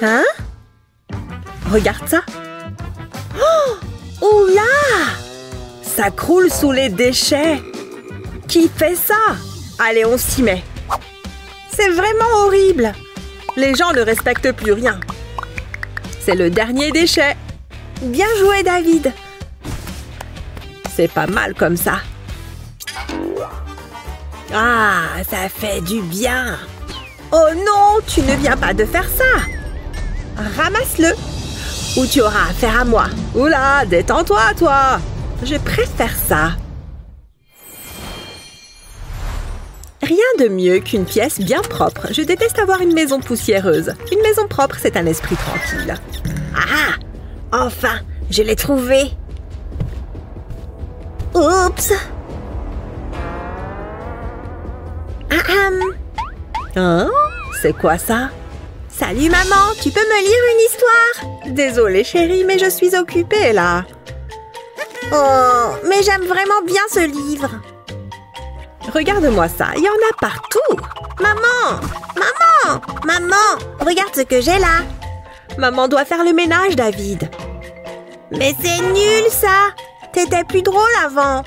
Hein? Regarde ça. Oh! Oula! Ça croule sous les déchets. Qui fait ça? Allez, on s'y met. C'est vraiment horrible. Les gens ne respectent plus rien. C'est le dernier déchet. Bien joué, David. C'est pas mal comme ça. Ah, ça fait du bien. Oh non, tu ne viens pas de faire ça. Ramasse-le. Ou tu auras affaire à moi. Oula, détends-toi, toi. Je préfère ça. Rien de mieux qu'une pièce bien propre. Je déteste avoir une maison poussiéreuse. Une maison propre, c'est un esprit tranquille. Ah! Enfin, je l'ai trouvé. Oups! Hein? C'est quoi ça? Salut maman, tu peux me lire une histoire? Désolée chérie, mais je suis occupée là. Oh, mais j'aime vraiment bien ce livre. Regarde-moi ça, il y en a partout. Maman! Maman! Maman! Regarde ce que j'ai là. Maman doit faire le ménage, David. Mais c'est nul ça! T'étais plus drôle avant.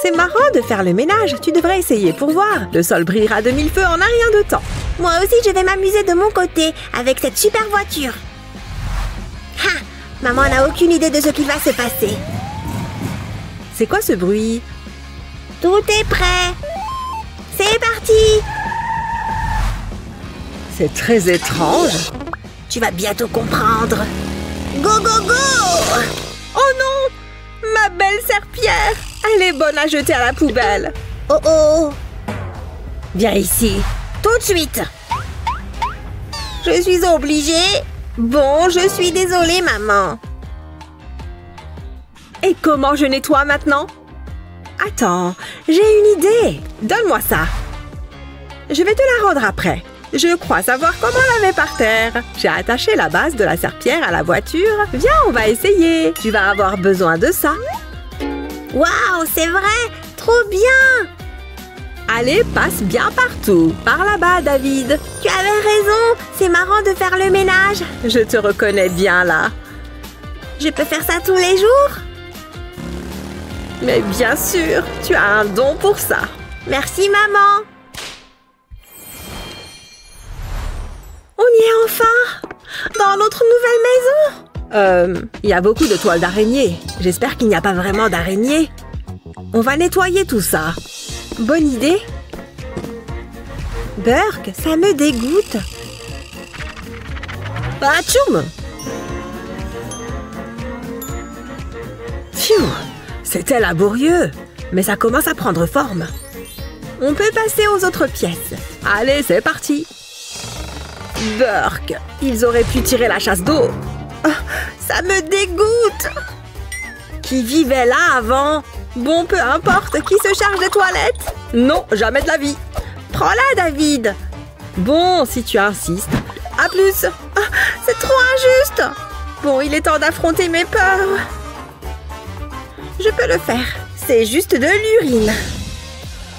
C'est marrant de faire le ménage, tu devrais essayer pour voir. Le sol brillera de mille feux en un rien de temps. Moi aussi, je vais m'amuser de mon côté avec cette super voiture. Ha! Maman n'a aucune idée de ce qui va se passer. C'est quoi ce bruit? Tout est prêt. C'est parti! C'est très étrange. Tu vas bientôt comprendre. Go, go, go! Oh non! Ma belle serpillière! Elle est bonne à jeter à la poubelle. Oh oh! Viens ici, tout de suite! Je suis obligée. Bon, je suis désolée, maman. Et comment je nettoie maintenant? Attends, j'ai une idée. Donne-moi ça. Je vais te la rendre après. Je crois savoir comment la mettre par terre. J'ai attaché la base de la serpillière à la voiture. Viens, on va essayer. Tu vas avoir besoin de ça. Waouh, c'est vrai! Trop bien! Allez, passe bien partout. Par là-bas, David. Tu avais raison. C'est marrant de faire le ménage. Je te reconnais bien là. Je peux faire ça tous les jours? Mais bien sûr, tu as un don pour ça. Merci, maman. On y est enfin! Dans notre nouvelle maison! Il y a beaucoup de toiles d'araignée. J'espère qu'il n'y a pas vraiment d'araignées. On va nettoyer tout ça. Bonne idée. Burk, ça me dégoûte. Atchoum! Pfiou! C'était laborieux, mais ça commence à prendre forme. On peut passer aux autres pièces. Allez, c'est parti! Burk, ils auraient pu tirer la chasse d'eau. Oh, ça me dégoûte! Qui vivait là avant? Bon, peu importe, qui se charge des toilettes? Non, jamais de la vie. Prends-la, David. Bon, si tu insistes. À plus. Oh, c'est trop injuste. Bon, il est temps d'affronter mes peurs. Je peux le faire. C'est juste de l'urine.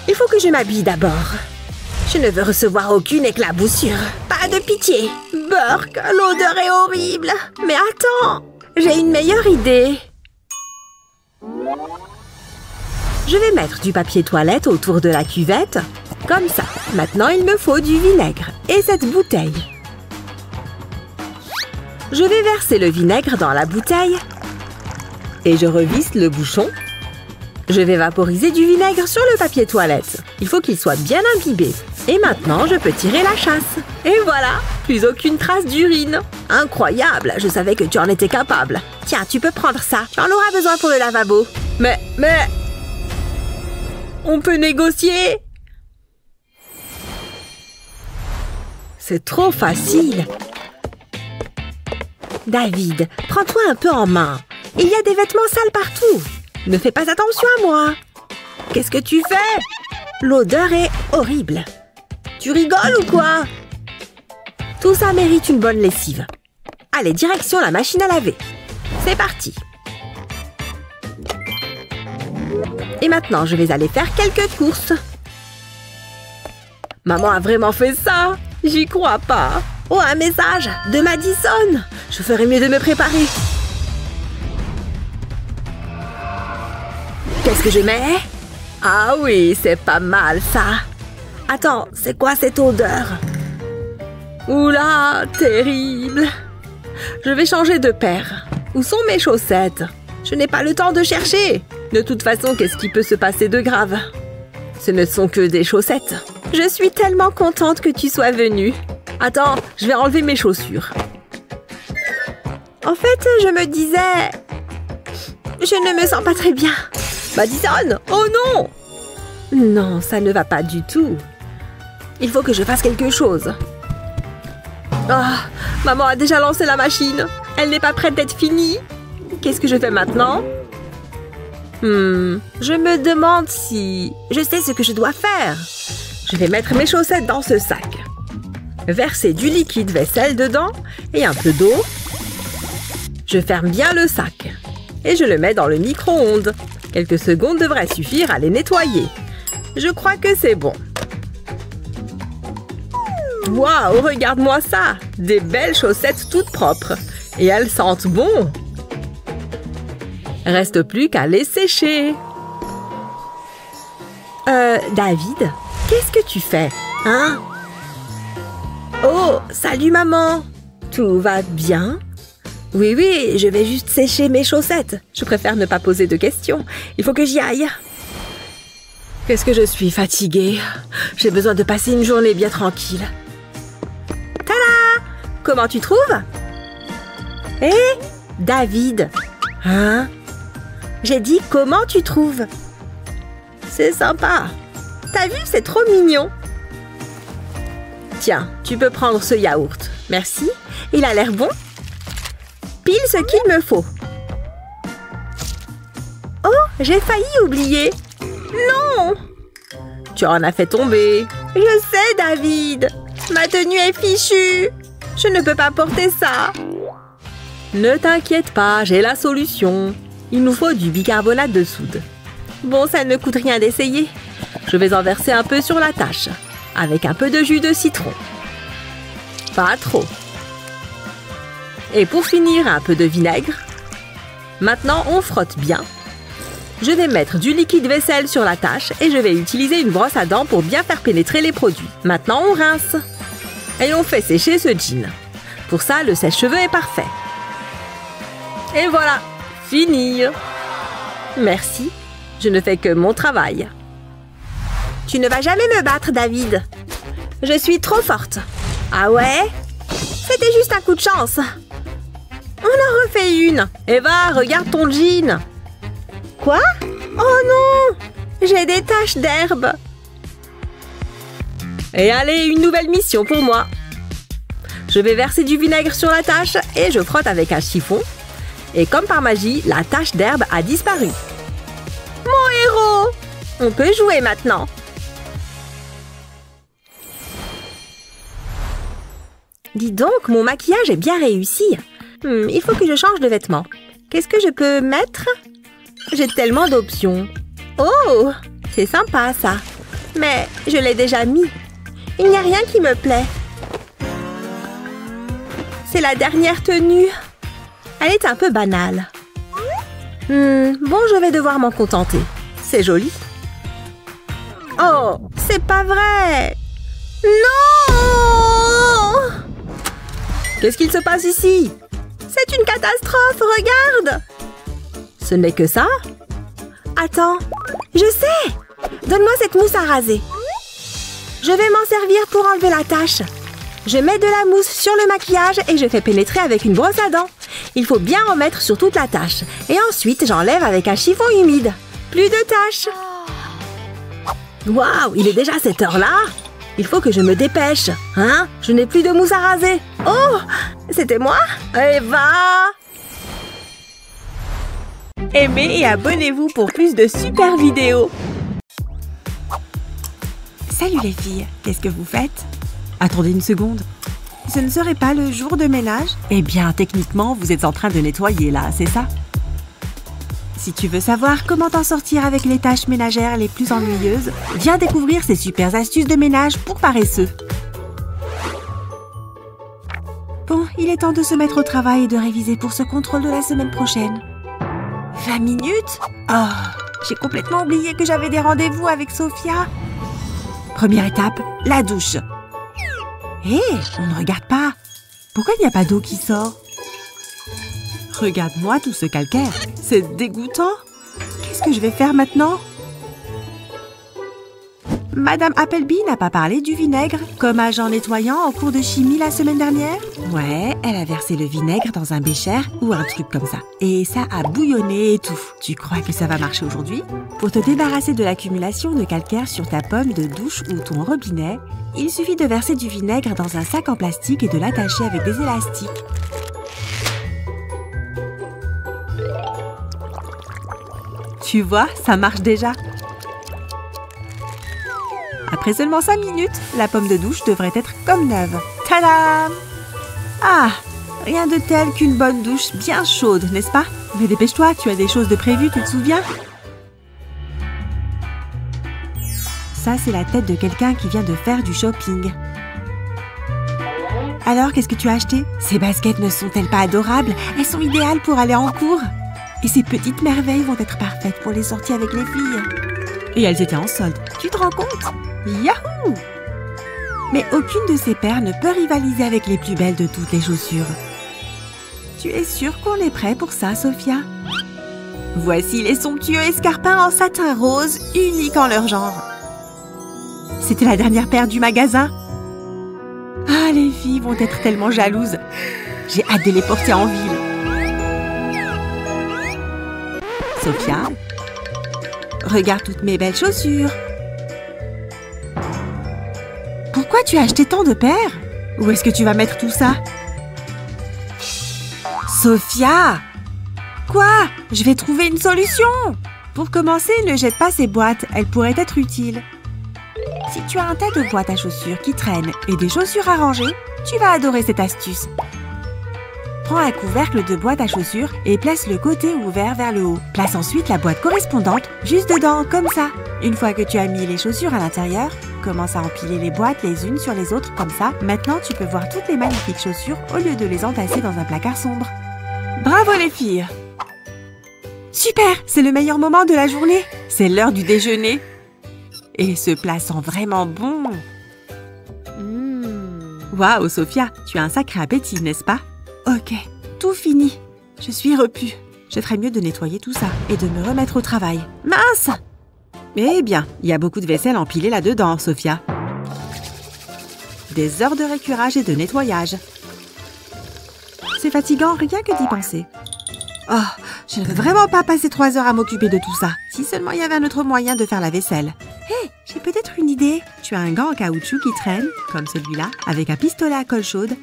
Il faut que je m'habille d'abord. Je ne veux recevoir aucune éclaboussure. Pas de pitié. Burk, l'odeur est horrible. Mais attends, j'ai une meilleure idée. Je vais mettre du papier toilette autour de la cuvette. Comme ça. Maintenant, il me faut du vinaigre et cette bouteille. Je vais verser le vinaigre dans la bouteille. Et je revisse le bouchon. Je vais vaporiser du vinaigre sur le papier toilette. Il faut qu'il soit bien imbibé. Et maintenant, je peux tirer la chasse. Et voilà, plus aucune trace d'urine. Incroyable, je savais que tu en étais capable. Tiens, tu peux prendre ça. Tu en auras besoin pour le lavabo. Mais... On peut négocier? C'est trop facile. David, prends-toi un peu en main. Il y a des vêtements sales partout. Ne fais pas attention à moi. Qu'est-ce que tu fais? L'odeur est horrible. Tu rigoles ou quoi? Tout ça mérite une bonne lessive. Allez, direction la machine à laver. C'est parti. Et maintenant, je vais aller faire quelques courses. Maman a vraiment fait ça? J'y crois pas. Oh, un message de Madison. Je ferais mieux de me préparer. Qu'est-ce que je mets? Ah oui, c'est pas mal ça. Attends, c'est quoi cette odeur? Oula, terrible. Je vais changer de paire. Où sont mes chaussettes? Je n'ai pas le temps de chercher. De toute façon, qu'est-ce qui peut se passer de grave? Ce ne sont que des chaussettes. Je suis tellement contente que tu sois venue. Attends, je vais enlever mes chaussures. En fait, je me disais... Je ne me sens pas très bien. Madison! Oh non! Non, ça ne va pas du tout. Il faut que je fasse quelque chose. Ah, maman a déjà lancé la machine. Elle n'est pas prête d'être finie. Qu'est-ce que je fais maintenant? Je me demande si... Je sais ce que je dois faire. Je vais mettre mes chaussettes dans ce sac. Verser du liquide vaisselle dedans et un peu d'eau. Je ferme bien le sac. Et je le mets dans le micro-ondes. Quelques secondes devraient suffire à les nettoyer. Je crois que c'est bon. Waouh, regarde-moi ça! Des belles chaussettes toutes propres. Et elles sentent bon. Reste plus qu'à les sécher. David, qu'est-ce que tu fais? Hein? Oh, salut maman! Tout va bien? Oui, oui, je vais juste sécher mes chaussettes. Je préfère ne pas poser de questions. Il faut que j'y aille. Qu'est-ce que je suis fatiguée. J'ai besoin de passer une journée bien tranquille. Tada! Comment tu trouves? Hé, David! Hein? J'ai dit comment tu trouves? C'est sympa. T'as vu, c'est trop mignon. Tiens, tu peux prendre ce yaourt. Merci. Il a l'air bon. Pile ce qu'il me faut. Oh, j'ai failli oublier. Non! Tu en as fait tomber. Je sais, David. Ma tenue est fichue. Je ne peux pas porter ça. Ne t'inquiète pas, j'ai la solution. Il nous faut du bicarbonate de soude. Bon, ça ne coûte rien d'essayer. Je vais en verser un peu sur la tâche, avec un peu de jus de citron. Pas trop. Et pour finir, un peu de vinaigre. Maintenant, on frotte bien. Je vais mettre du liquide vaisselle sur la tâche et je vais utiliser une brosse à dents pour bien faire pénétrer les produits. Maintenant, on rince. Et on fait sécher ce jean. Pour ça, le sèche-cheveux est parfait. Et voilà, fini. Merci, je ne fais que mon travail. Tu ne vas jamais me battre, David. Je suis trop forte. Ah ouais? C'était juste un coup de chance. On en refait une. Eva, regarde ton jean. Quoi? Oh non! J'ai des taches d'herbe. Et allez, une nouvelle mission pour moi. Je vais verser du vinaigre sur la tache et je frotte avec un chiffon. Et comme par magie, la tache d'herbe a disparu. Mon héros! On peut jouer maintenant. Dis donc, mon maquillage est bien réussi. Il faut que je change de vêtements. Qu'est-ce que je peux mettre? J'ai tellement d'options. Oh, c'est sympa ça. Mais je l'ai déjà mis. Il n'y a rien qui me plaît. C'est la dernière tenue. Elle est un peu banale. Bon, je vais devoir m'en contenter. C'est joli. Oh, c'est pas vrai. Non! Qu'est-ce qu'il se passe ici? C'est une catastrophe, regarde! Ce n'est que ça? Attends, je sais! Donne-moi cette mousse à raser. Je vais m'en servir pour enlever la tache. Je mets de la mousse sur le maquillage et je fais pénétrer avec une brosse à dents. Il faut bien en mettre sur toute la tache. Et ensuite, j'enlève avec un chiffon humide. Plus de taches. Waouh, il est déjà cette heure-là? Il faut que je me dépêche. Hein? Je n'ai plus de mousse à raser. Oh! C'était moi? Eva! Aimez et abonnez-vous pour plus de super vidéos. Salut les filles, qu'est-ce que vous faites? Attendez une seconde. Ce ne serait pas le jour de ménage? Eh bien, techniquement, vous êtes en train de nettoyer là, c'est ça? Si tu veux savoir comment t'en sortir avec les tâches ménagères les plus ennuyeuses, viens découvrir ces super astuces de ménage pour paresseux. Bon, il est temps de se mettre au travail et de réviser pour ce contrôle de la semaine prochaine. 20 minutes? Oh, j'ai complètement oublié que j'avais des rendez-vous avec Sophia. Première étape, la douche. Hé, on ne regarde pas. Pourquoi il n'y a pas d'eau qui sort? Regarde-moi tout ce calcaire. C'est dégoûtant. Qu'est-ce que je vais faire maintenant? Madame Appleby n'a pas parlé du vinaigre comme agent nettoyant en cours de chimie la semaine dernière? Ouais, elle a versé le vinaigre dans un bécher ou un truc comme ça. Et ça a bouillonné et tout. Tu crois que ça va marcher aujourd'hui? Pour te débarrasser de l'accumulation de calcaire sur ta pomme de douche ou ton robinet, il suffit de verser du vinaigre dans un sac en plastique et de l'attacher avec des élastiques. Tu vois, ça marche déjà. Après seulement 5 minutes, la pomme de douche devrait être comme neuve. Tadam! Ah, rien de tel qu'une bonne douche bien chaude, n'est-ce pas? Mais dépêche-toi, tu as des choses de prévues, tu te souviens? Ça, c'est la tête de quelqu'un qui vient de faire du shopping. Alors, qu'est-ce que tu as acheté? Ces baskets ne sont-elles pas adorables? Elles sont idéales pour aller en cours. Et ces petites merveilles vont être parfaites pour les sorties avec les filles. Et elles étaient en solde. Tu te rends compte? Yahoo! Mais aucune de ces paires ne peut rivaliser avec les plus belles de toutes les chaussures. Tu es sûre qu'on est prêt pour ça, Sophia? Voici les somptueux escarpins en satin rose, uniques en leur genre. C'était la dernière paire du magasin. Ah, les filles vont être tellement jalouses. J'ai hâte de les porter en ville. Sophia, regarde toutes mes belles chaussures. Pourquoi tu as acheté tant de paires? Où est-ce que tu vas mettre tout ça? Sophia! Quoi? Je vais trouver une solution! Pour commencer, ne jette pas ces boîtes, elles pourraient être utiles. Si tu as un tas de boîtes à chaussures qui traînent et des chaussures à ranger, tu vas adorer cette astuce. Prends un couvercle de boîte à chaussures et place le côté ouvert vers le haut. Place ensuite la boîte correspondante juste dedans, comme ça. Une fois que tu as mis les chaussures à l'intérieur, commence à empiler les boîtes les unes sur les autres, comme ça. Maintenant, tu peux voir toutes les magnifiques chaussures au lieu de les entasser dans un placard sombre. Bravo les filles! Super! C'est le meilleur moment de la journée. C'est l'heure du déjeuner. Et ce plat sent vraiment bon. Waouh, Sophia, tu as un sacré appétit, n'est-ce pas? Ok, tout fini. Je suis repue. Je ferais mieux de nettoyer tout ça et de me remettre au travail. Mince! Eh bien, il y a beaucoup de vaisselle empilée là-dedans, Sophia. Des heures de récurage et de nettoyage. C'est fatigant, rien que d'y penser. Oh, je ne veux vraiment pas passer 3 heures à m'occuper de tout ça. Si seulement il y avait un autre moyen de faire la vaisselle. Hé, j'ai peut-être une idée. Tu as un gant en caoutchouc qui traîne, comme celui-là, avec un pistolet à colle chaude.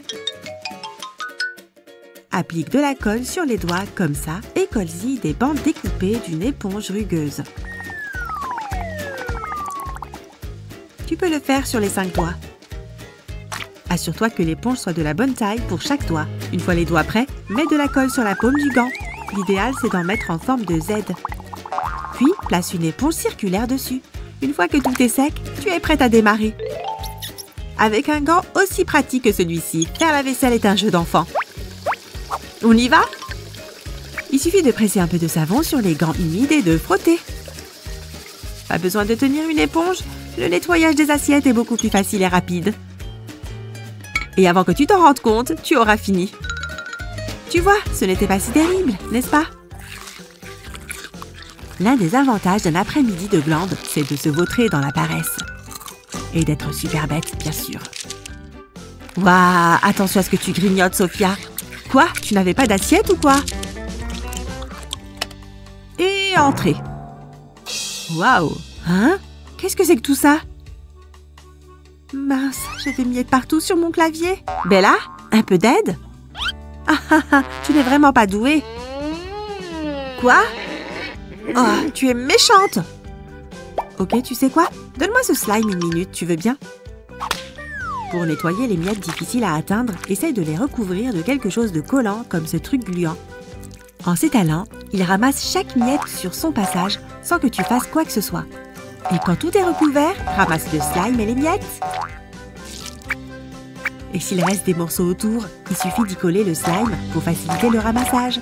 Applique de la colle sur les doigts, comme ça, et colle-y des bandes découpées d'une éponge rugueuse. Tu peux le faire sur les 5 doigts. Assure-toi que l'éponge soit de la bonne taille pour chaque doigt. Une fois les doigts prêts, mets de la colle sur la paume du gant. L'idéal, c'est d'en mettre en forme de Z. Puis, place une éponge circulaire dessus. Une fois que tout est sec, tu es prête à démarrer. Avec un gant aussi pratique que celui-ci, faire la vaisselle est un jeu d'enfant. On y va? Il suffit de presser un peu de savon sur les gants humides et de frotter. Pas besoin de tenir une éponge, le nettoyage des assiettes est beaucoup plus facile et rapide. Et avant que tu t'en rendes compte, tu auras fini. Tu vois, ce n'était pas si terrible, n'est-ce pas? L'un des avantages d'un après-midi de glande, c'est de se vautrer dans la paresse. Et d'être super bête, bien sûr. Waouh, attention à ce que tu grignotes, Sophia. Quoi? Tu n'avais pas d'assiette ou quoi? Et entrez. Waouh! Hein? Qu'est-ce que c'est que tout ça? Mince, j'ai des miettes partout sur mon clavier. Bella, un peu d'aide? Ah, tu n'es vraiment pas douée. Quoi? Oh, tu es méchante. Ok, tu sais quoi? Donne-moi ce slime une minute, tu veux bien? Pour nettoyer les miettes difficiles à atteindre, essaye de les recouvrir de quelque chose de collant comme ce truc gluant. En s'étalant, il ramasse chaque miette sur son passage sans que tu fasses quoi que ce soit. Et quand tout est recouvert, ramasse le slime et les miettes. Et s'il reste des morceaux autour, il suffit d'y coller le slime pour faciliter le ramassage.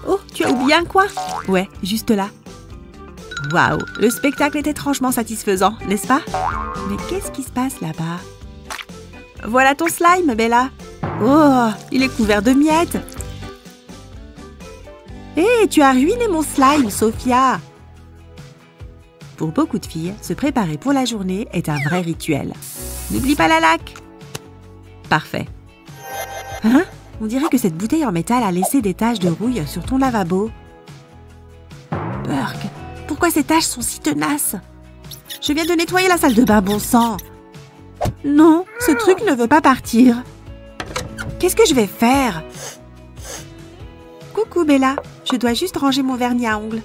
Oh, tu as oublié un coin? Ouais, juste là. Waouh, le spectacle est étrangement satisfaisant, n'est-ce pas? Mais qu'est-ce qui se passe là-bas? Voilà ton slime, Bella. Oh, il est couvert de miettes. Hé, tu as ruiné mon slime, Sophia. Pour beaucoup de filles, se préparer pour la journée est un vrai rituel. N'oublie pas la laque. Parfait. Hein? On dirait que cette bouteille en métal a laissé des taches de rouille sur ton lavabo. Burke, pourquoi ces taches sont si tenaces? Je viens de nettoyer la salle de bain, bon sang. Non, ce truc ne veut pas partir. Qu'est-ce que je vais faire? Coucou, Bella. Je dois juste ranger mon vernis à ongles.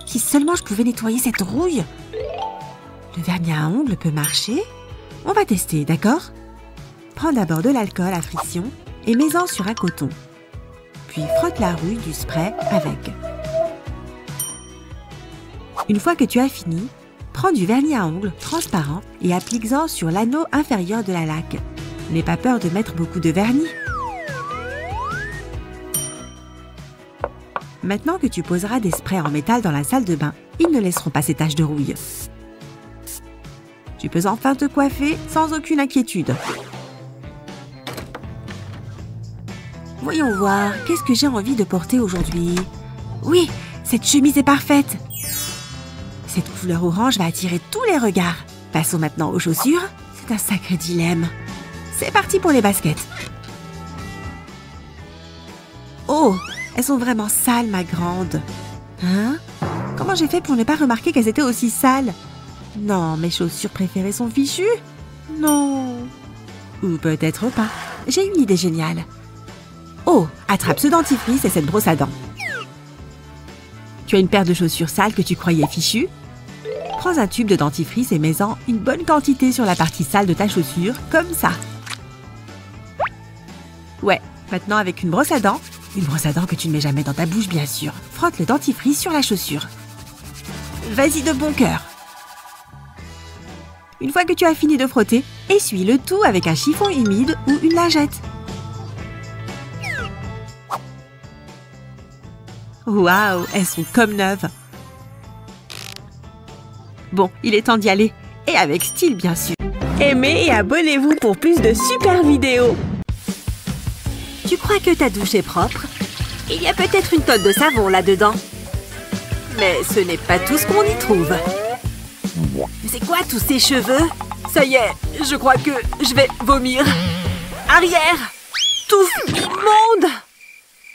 Si seulement je pouvais nettoyer cette rouille. Le vernis à ongles peut marcher? On va tester, d'accord? Prends d'abord de l'alcool à friction et mets-en sur un coton. Puis frotte la rouille du spray avec. Une fois que tu as fini, prends du vernis à ongles transparent et applique-en sur l'anneau inférieur de la laque. N'aie pas peur de mettre beaucoup de vernis. Maintenant que tu poseras des sprays en métal dans la salle de bain, ils ne laisseront pas ces taches de rouille. Tu peux enfin te coiffer sans aucune inquiétude. Voyons voir, qu'est-ce que j'ai envie de porter aujourd'hui? Oui, cette chemise est parfaite. Cette couleur orange va attirer tous les regards. Passons maintenant aux chaussures. C'est un sacré dilemme. C'est parti pour les baskets. Oh, elles sont vraiment sales, ma grande. Hein? Comment j'ai fait pour ne pas remarquer qu'elles étaient aussi sales? Non, mes chaussures préférées sont fichues? Non. Ou peut-être pas. J'ai une idée géniale. Oh, attrape ce dentifrice et cette brosse à dents. Tu as une paire de chaussures sales que tu croyais fichues? Prends un tube de dentifrice et mets-en une bonne quantité sur la partie sale de ta chaussure, comme ça. Ouais, maintenant avec une brosse à dents que tu ne mets jamais dans ta bouche, bien sûr. Frotte le dentifrice sur la chaussure. Vas-y de bon cœur. Une fois que tu as fini de frotter, essuie le tout avec un chiffon humide ou une lingette. Waouh, elles sont comme neuves. Bon, il est temps d'y aller. Et avec style, bien sûr. Aimez et abonnez-vous pour plus de super vidéos. Tu crois que ta douche est propre? Il y a peut-être une tonne de savon là-dedans. Mais ce n'est pas tout ce qu'on y trouve. C'est quoi tous ces cheveux? Ça y est, je crois que je vais vomir. Arrière! Tout immonde!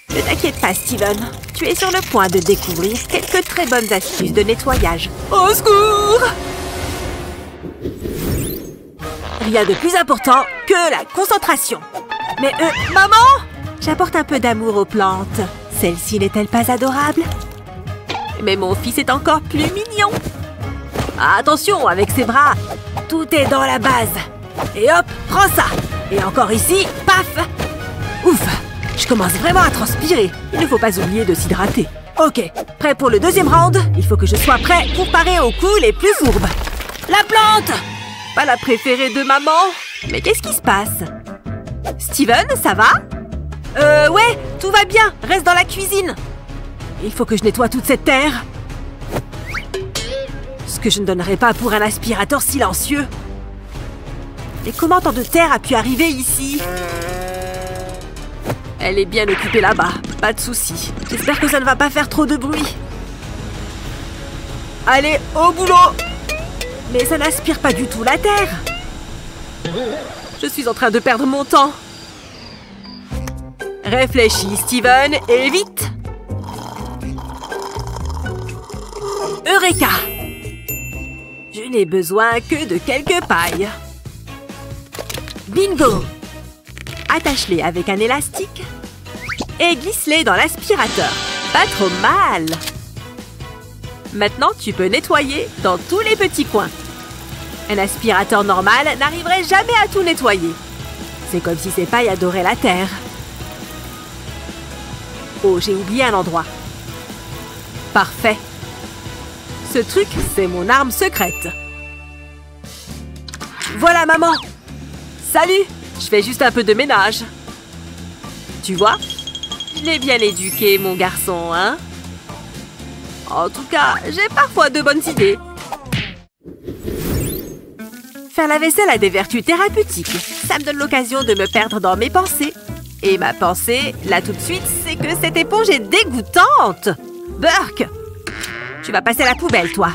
Ne t'inquiète pas, Steven. Tu es sur le point de découvrir quelques très bonnes astuces de nettoyage. Au secours! Rien de plus important que la concentration. Mais maman! J'apporte un peu d'amour aux plantes. Celle-ci n'est-elle pas adorable? Mais mon fils est encore plus mignon. Attention avec ses bras. Tout est dans la base. Et hop, prends ça. Et encore ici, paf! Ouf! Je commence vraiment à transpirer. Il ne faut pas oublier de s'hydrater. Ok, prêt pour le deuxième round? Il faut que je sois prêt pour parer aux coups les plus fourbes. La plante! Pas la préférée de maman. Mais qu'est-ce qui se passe? Steven, ça va? Ouais, tout va bien. Reste dans la cuisine. Il faut que je nettoie toute cette terre. Ce que je ne donnerais pas pour un aspirateur silencieux. Mais comment tant de terre a pu arriver ici? Elle est bien occupée là-bas, pas de souci. J'espère que ça ne va pas faire trop de bruit. Allez, au boulot! Mais ça n'aspire pas du tout la terre. Je suis en train de perdre mon temps. Réfléchis, Steven, et vite! Eureka! Je n'ai besoin que de quelques pailles. Bingo! Attache-les avec un élastique et glisse-les dans l'aspirateur. Pas trop mal! Maintenant, tu peux nettoyer dans tous les petits coins. Un aspirateur normal n'arriverait jamais à tout nettoyer. C'est comme si ces pailles adoraient la terre. Oh, j'ai oublié un endroit. Parfait. Ce truc, c'est mon arme secrète. Voilà, maman! Salut! Je fais juste un peu de ménage. Tu vois? Je l'ai bien éduqué, mon garçon, hein? En tout cas, j'ai parfois de bonnes idées. Faire la vaisselle a des vertus thérapeutiques. Ça me donne l'occasion de me perdre dans mes pensées. Et ma pensée, là tout de suite, c'est que cette éponge est dégoûtante! Burke! Tu vas passer à la poubelle, toi!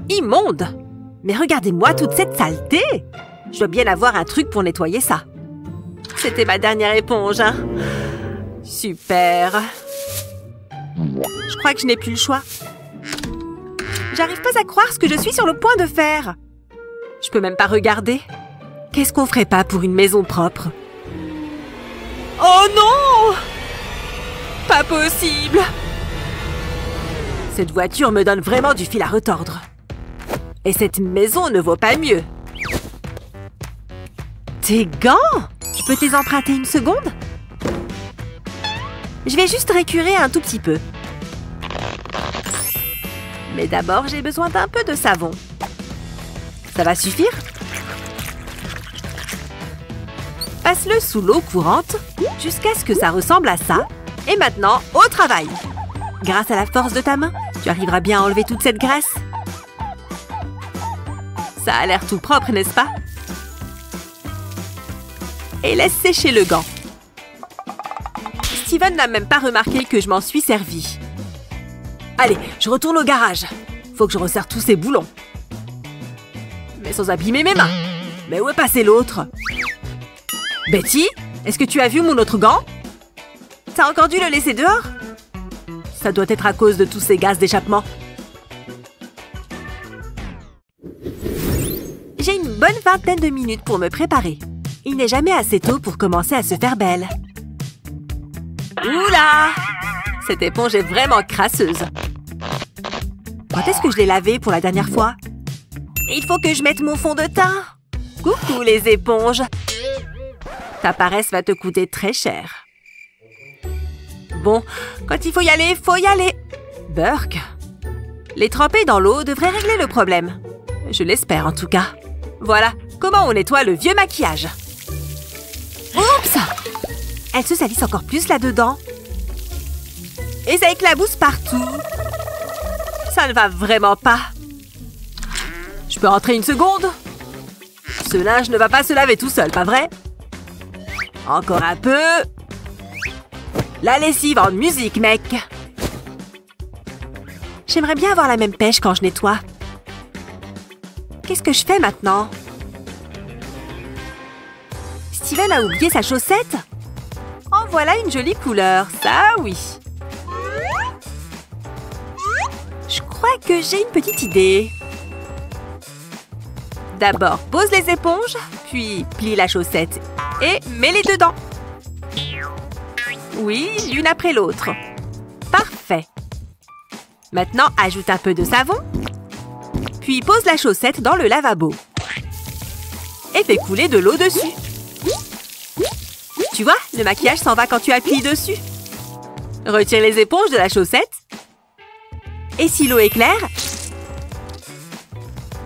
Immonde! Mais regardez-moi toute cette saleté! Je dois bien avoir un truc pour nettoyer ça. C'était ma dernière éponge, hein? Super! Je crois que je n'ai plus le choix. J'arrive pas à croire ce que je suis sur le point de faire. Je peux même pas regarder. Qu'est-ce qu'on ferait pas pour une maison propre? Oh non! Pas possible! Cette voiture me donne vraiment du fil à retordre. Et cette maison ne vaut pas mieux. Tes gants? Je peux te les emprunter une seconde? Je vais juste récurer un tout petit peu. Mais d'abord, j'ai besoin d'un peu de savon. Ça va suffire? Passe-le sous l'eau courante jusqu'à ce que ça ressemble à ça. Et maintenant, au travail! Grâce à la force de ta main, tu arriveras bien à enlever toute cette graisse. Ça a l'air tout propre, n'est-ce pas? Et laisse sécher le gant. Steven n'a même pas remarqué que je m'en suis servi. Allez, je retourne au garage. Faut que je resserre tous ces boulons. Mais sans abîmer mes mains. Mais où est passé l'autre? Betty, est-ce que tu as vu mon autre gant? T'as encore dû le laisser dehors? Ça doit être à cause de tous ces gaz d'échappement. J'ai une bonne vingtaine de minutes pour me préparer. Il n'est jamais assez tôt pour commencer à se faire belle. Oula! Cette éponge est vraiment crasseuse. Quand est-ce que je l'ai lavée pour la dernière fois? Il faut que je mette mon fond de teint. Coucou les éponges. Ta paresse va te coûter très cher. Bon, quand il faut y aller, faut y aller. Burke. Les tremper dans l'eau devrait régler le problème. Je l'espère en tout cas. Voilà, comment on nettoie le vieux maquillage. Oups! Elle se salisse encore plus là-dedans. Et ça éclabousse partout. Ça ne va vraiment pas. Je peux rentrer une seconde? Ce linge ne va pas se laver tout seul, pas vrai? Encore un peu. La lessive en musique, mec. J'aimerais bien avoir la même pêche quand je nettoie. Qu'est-ce que je fais maintenant? Steven a oublié sa chaussette? En voilà une jolie couleur, ça oui. Je crois que j'ai une petite idée. D'abord, pose les éponges, puis plie la chaussette et mets-les dedans. Oui, l'une après l'autre. Parfait. Maintenant, ajoute un peu de savon, puis pose la chaussette dans le lavabo. Et fais couler de l'eau dessus. Tu vois, le maquillage s'en va quand tu appuies dessus. Retire les éponges de la chaussette. Et si l'eau est claire,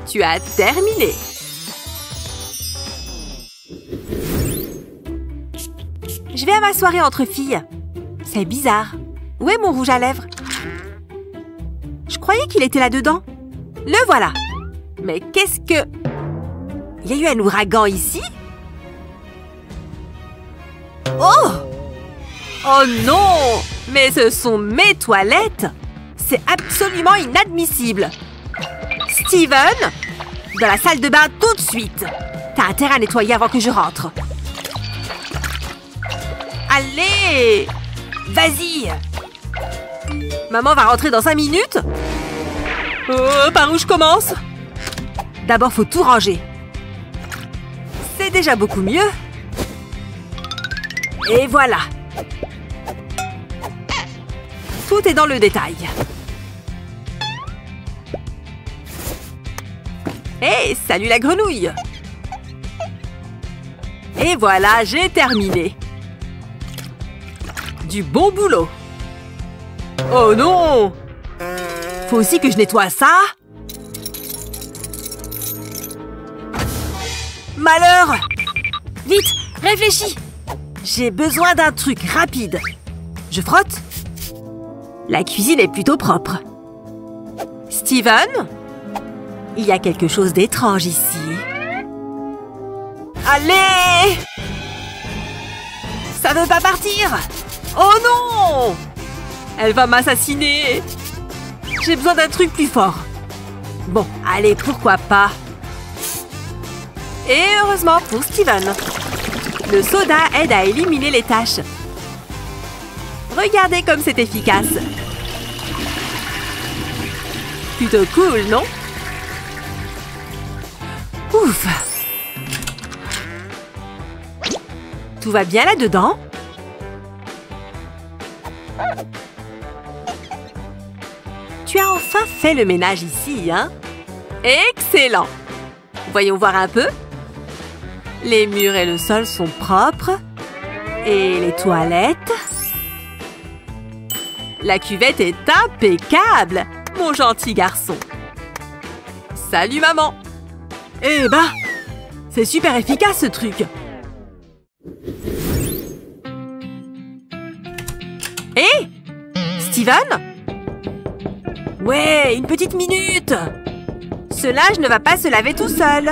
tu as terminé. Je vais à ma soirée entre filles. C'est bizarre. Où est mon rouge à lèvres? Je croyais qu'il était là-dedans. Le voilà. Mais qu'est-ce que... Il y a eu un ouragan ici? Oh! Oh non! Mais ce sont mes toilettes! C'est absolument inadmissible! Steven! Dans la salle de bain tout de suite! T'as intérêt à nettoyer avant que je rentre. Allez! Vas-y! Maman va rentrer dans 5 minutes? Oh, par où je commence? D'abord, faut tout ranger. C'est déjà beaucoup mieux. Et voilà. Tout est dans le détail. Hey, salut la grenouille! Et voilà, j'ai terminé. Du bon boulot. Oh non! Faut aussi que je nettoie ça. Malheur! Vite, réfléchis! J'ai besoin d'un truc rapide. Je frotte? La cuisine est plutôt propre. Steven? Il y a quelque chose d'étrange ici. Allez! Ça veut pas partir! Oh non! Elle va m'assassiner! J'ai besoin d'un truc plus fort. Bon, allez, pourquoi pas? Et heureusement pour Steven. Le soda aide à éliminer les taches. Regardez comme c'est efficace. Plutôt cool, non? Ouf! Tout va bien là-dedans? Tu as enfin fait le ménage ici, hein? Excellent! Voyons voir un peu. Les murs et le sol sont propres. Et les toilettes? La cuvette est impeccable, mon gentil garçon. Salut, maman! Eh ben, c'est super efficace, ce truc. Hé! Steven? Ouais, une petite minute! Ce linge ne va pas se laver tout seul.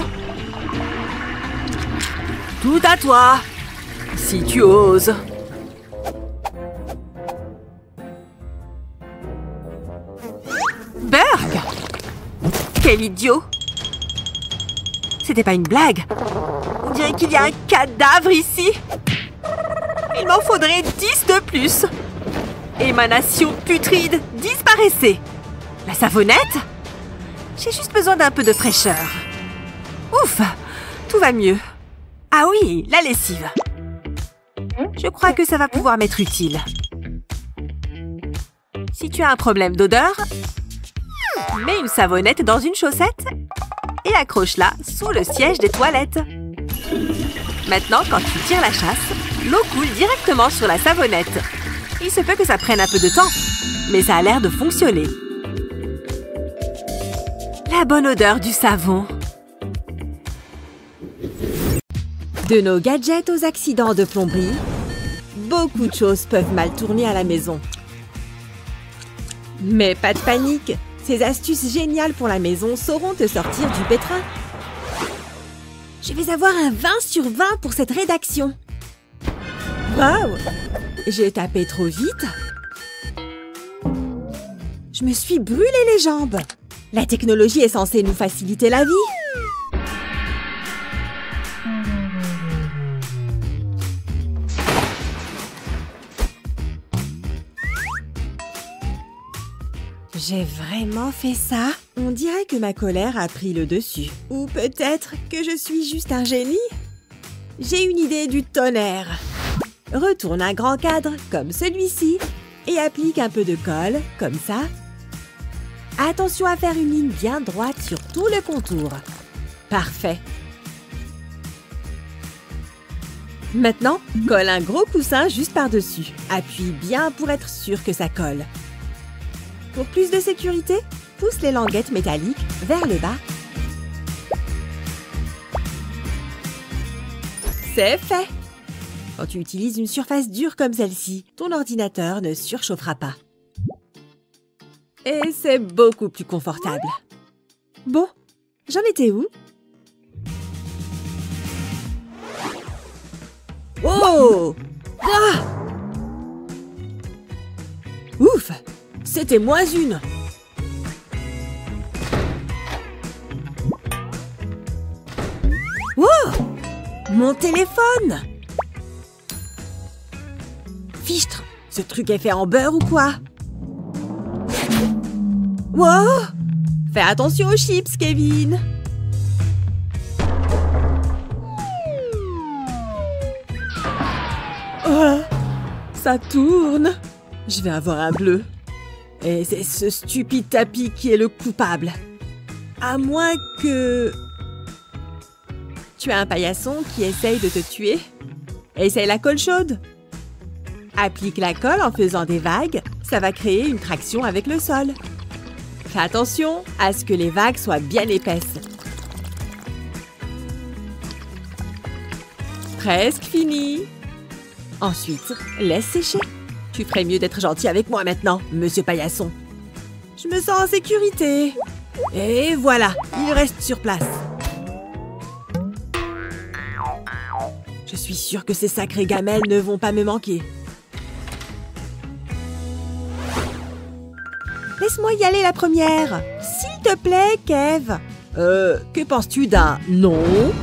Tout à toi, si tu oses. Berg! Quel idiot! C'était pas une blague. On dirait qu'il y a un cadavre ici. Il m'en faudrait 10 de plus. Émanation putride, disparaissez. La savonnette? J'ai juste besoin d'un peu de fraîcheur. Ouf! Tout va mieux. Ah oui, la lessive. Je crois que ça va pouvoir m'être utile. Si tu as un problème d'odeur, mets une savonnette dans une chaussette et accroche-la sous le siège des toilettes. Maintenant, quand tu tires la chasse, l'eau coule directement sur la savonnette. Il se peut que ça prenne un peu de temps, mais ça a l'air de fonctionner. La bonne odeur du savon. De nos gadgets aux accidents de plomberie, beaucoup de choses peuvent mal tourner à la maison. Mais pas de panique, ces astuces géniales pour la maison sauront te sortir du pétrin. Je vais avoir un 20 sur 20 pour cette rédaction. Waouh! J'ai tapé trop vite. Je me suis brûlé les jambes. La technologie est censée nous faciliter la vie. J'ai vraiment fait ça? On dirait que ma colère a pris le dessus. Ou peut-être que je suis juste un génie? J'ai une idée du tonnerre. Retourne un grand cadre comme celui-ci et applique un peu de colle, comme ça. Attention à faire une ligne bien droite sur tout le contour. Parfait. Maintenant, colle un gros coussin juste par-dessus. Appuie bien pour être sûr que ça colle. Pour plus de sécurité, pousse les languettes métalliques vers le bas. C'est fait! Quand tu utilises une surface dure comme celle-ci, ton ordinateur ne surchauffera pas. Et c'est beaucoup plus confortable. Bon, j'en étais où? Oh! Ah! Ouf! C'était moins une! Wow! Mon téléphone! Fichtre! Ce truc est fait en beurre ou quoi? Wow! Fais attention aux chips, Kevin! Oh, ça tourne! Je vais avoir un bleu. Et c'est ce stupide tapis qui est le coupable. À moins que... Tu as un paillasson qui essaye de te tuer. Essaye la colle chaude. Applique la colle en faisant des vagues. Ça va créer une traction avec le sol. Fais attention à ce que les vagues soient bien épaisses. Presque fini. Ensuite, laisse sécher. Tu ferais mieux d'être gentil avec moi maintenant, monsieur paillasson. Je me sens en sécurité. Et voilà, il reste sur place. Je suis sûre que ces sacrées gamelles ne vont pas me manquer. Laisse-moi y aller la première. S'il te plaît, Kev. Que penses-tu d'un non?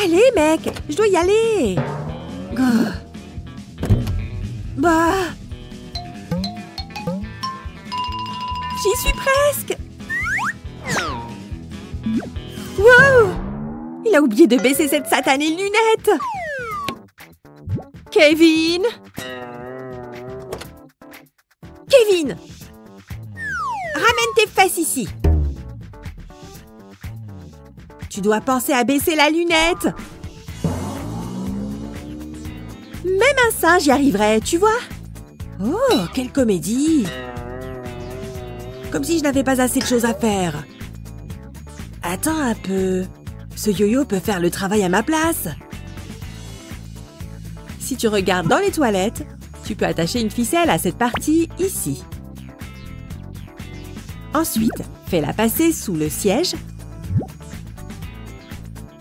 Allez, mec, je dois y aller. Bah... J'y suis presque. Wow! Il a oublié de baisser cette satanée lunette. Kevin! Kevin! Ramène tes fesses ici. Tu dois penser à baisser la lunette. Même un singe y arriverait, tu vois? Oh, quelle comédie! Comme si je n'avais pas assez de choses à faire. Attends un peu. Ce yo-yo peut faire le travail à ma place. Si tu regardes dans les toilettes, tu peux attacher une ficelle à cette partie ici. Ensuite, fais-la passer sous le siège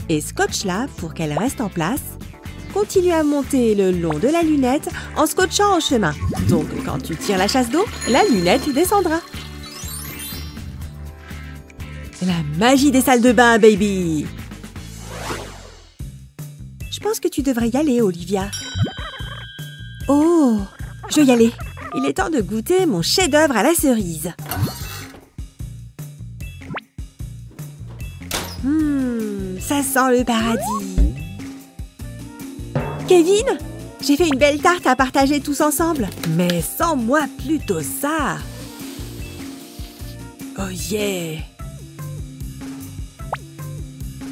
et scotche-la pour qu'elle reste en place. Continue à monter le long de la lunette en scotchant en chemin. Donc, quand tu tires la chasse d'eau, la lunette descendra. La magie des salles de bain, baby! Je pense que tu devrais y aller, Olivia. Oh, je vais y aller. Il est temps de goûter mon chef-d'œuvre à la cerise. Ça sent le paradis. Kevin, j'ai fait une belle tarte à partager tous ensemble. Mais sans moi plutôt ça. Oh yeah.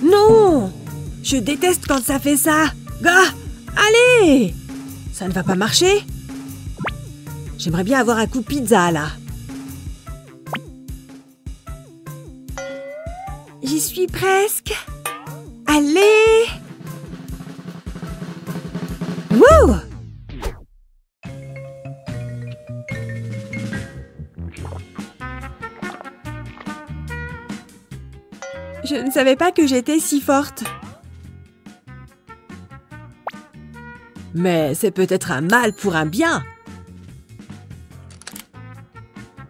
Non! Je déteste quand ça fait ça. Gah! Allez! Ça ne va pas marcher? J'aimerais bien avoir un coup de pizza, là. J'y suis presque. Allez! Wouh! Je ne savais pas que j'étais si forte. Mais c'est peut-être un mal pour un bien.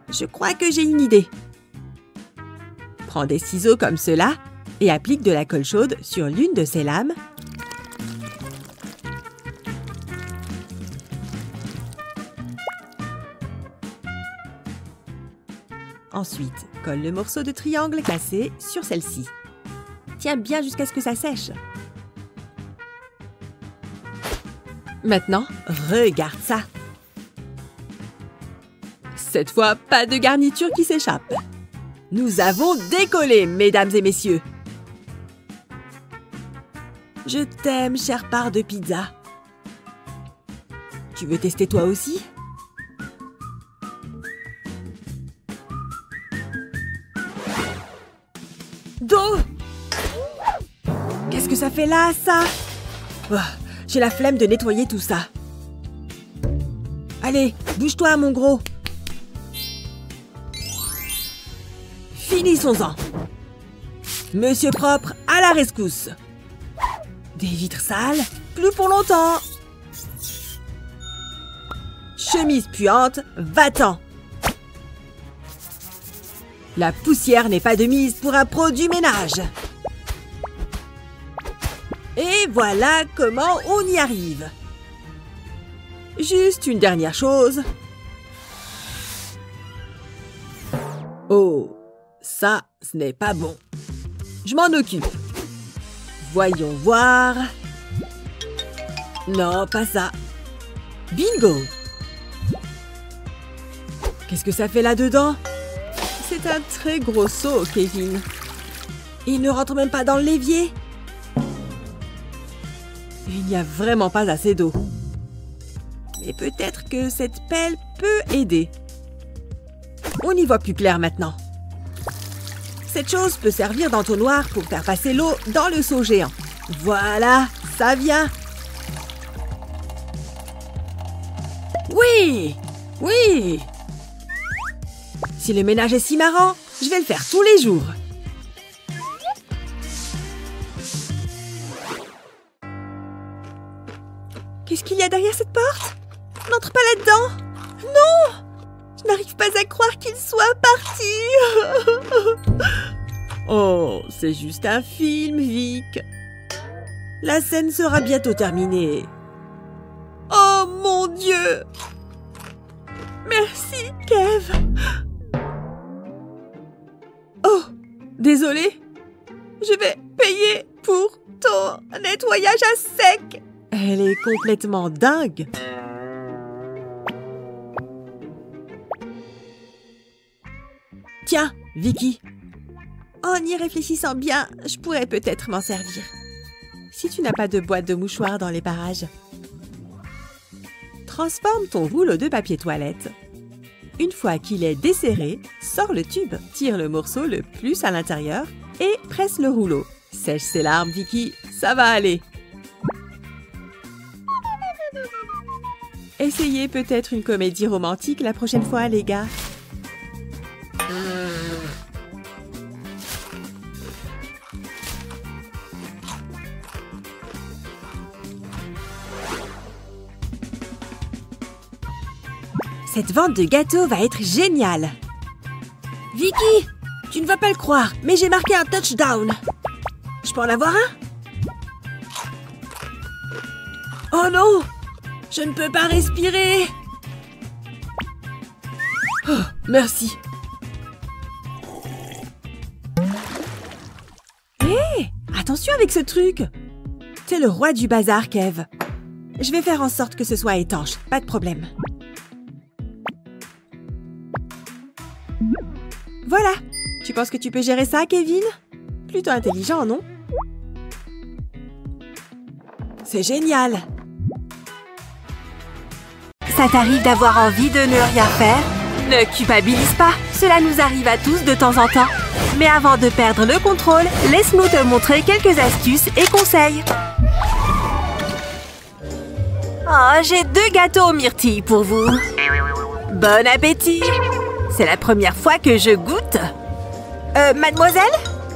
Je crois que j'ai une idée. Prends des ciseaux comme cela et applique de la colle chaude sur l'une de ces lames. Ensuite, colle le morceau de triangle cassé sur celle-ci. Tiens bien jusqu'à ce que ça sèche. Maintenant, regarde ça. Cette fois, pas de garniture qui s'échappe. Nous avons décollé, mesdames et messieurs. Je t'aime, chère part de pizza. Tu veux tester toi aussi? Dos! Qu'est-ce que ça fait là, ça? Oh, j'ai la flemme de nettoyer tout ça. Allez, bouge-toi, mon gros. Finissons-en. Monsieur propre, à la rescousse. Des vitres sales, plus pour longtemps. Chemise puante, va-t'en. La poussière n'est pas de mise pour un pro du ménage. Et voilà comment on y arrive. Juste une dernière chose. Oh, ça, ce n'est pas bon. Je m'en occupe. Voyons voir. Non, pas ça. Bingo! Qu'est-ce que ça fait là-dedans? C'est un très gros seau, Kevin. Il ne rentre même pas dans le l'évier. Il n'y a vraiment pas assez d'eau. Mais peut-être que cette pelle peut aider. On y voit plus clair maintenant. Cette chose peut servir d'entonnoir pour faire passer l'eau dans le seau géant. Voilà, ça vient. Oui! Oui! Si le ménage est si marrant, je vais le faire tous les jours. Qu'est-ce qu'il y a derrière cette porte? N'entre pas là-dedans! Non! Je n'arrive pas à croire qu'il soit parti. Oh, c'est juste un film, Vic. La scène sera bientôt terminée. Oh mon Dieu! Merci, Kev. Oh, désolé. Je vais payer pour ton nettoyage à sec. Elle est complètement dingue. Tiens, Vicky. En y réfléchissant bien, je pourrais peut-être m'en servir. Si tu n'as pas de boîte de mouchoirs dans les parages. Transforme ton rouleau de papier toilette. Une fois qu'il est desserré, sors le tube, tire le morceau le plus à l'intérieur et presse le rouleau. Sèche ses larmes, Vicky, ça va aller. Essayez peut-être une comédie romantique la prochaine fois, les gars. Cette vente de gâteaux va être géniale. Vicky, tu ne vas pas le croire, mais j'ai marqué un touchdown. Je peux en avoir un? Oh non! Je ne peux pas respirer. Oh, merci. Hé, attention avec ce truc. T'es le roi du bazar, Kev. Je vais faire en sorte que ce soit étanche, pas de problème. Voilà. Tu penses que tu peux gérer ça, Kevin? Plutôt intelligent, non? C'est génial. Ça t'arrive d'avoir envie de ne rien faire? Ne culpabilise pas, cela nous arrive à tous de temps en temps. Mais avant de perdre le contrôle, laisse-nous te montrer quelques astuces et conseils. Oh, j'ai 2 gâteaux aux myrtilles pour vous. Bon appétit! C'est la première fois que je goûte. Mademoiselle,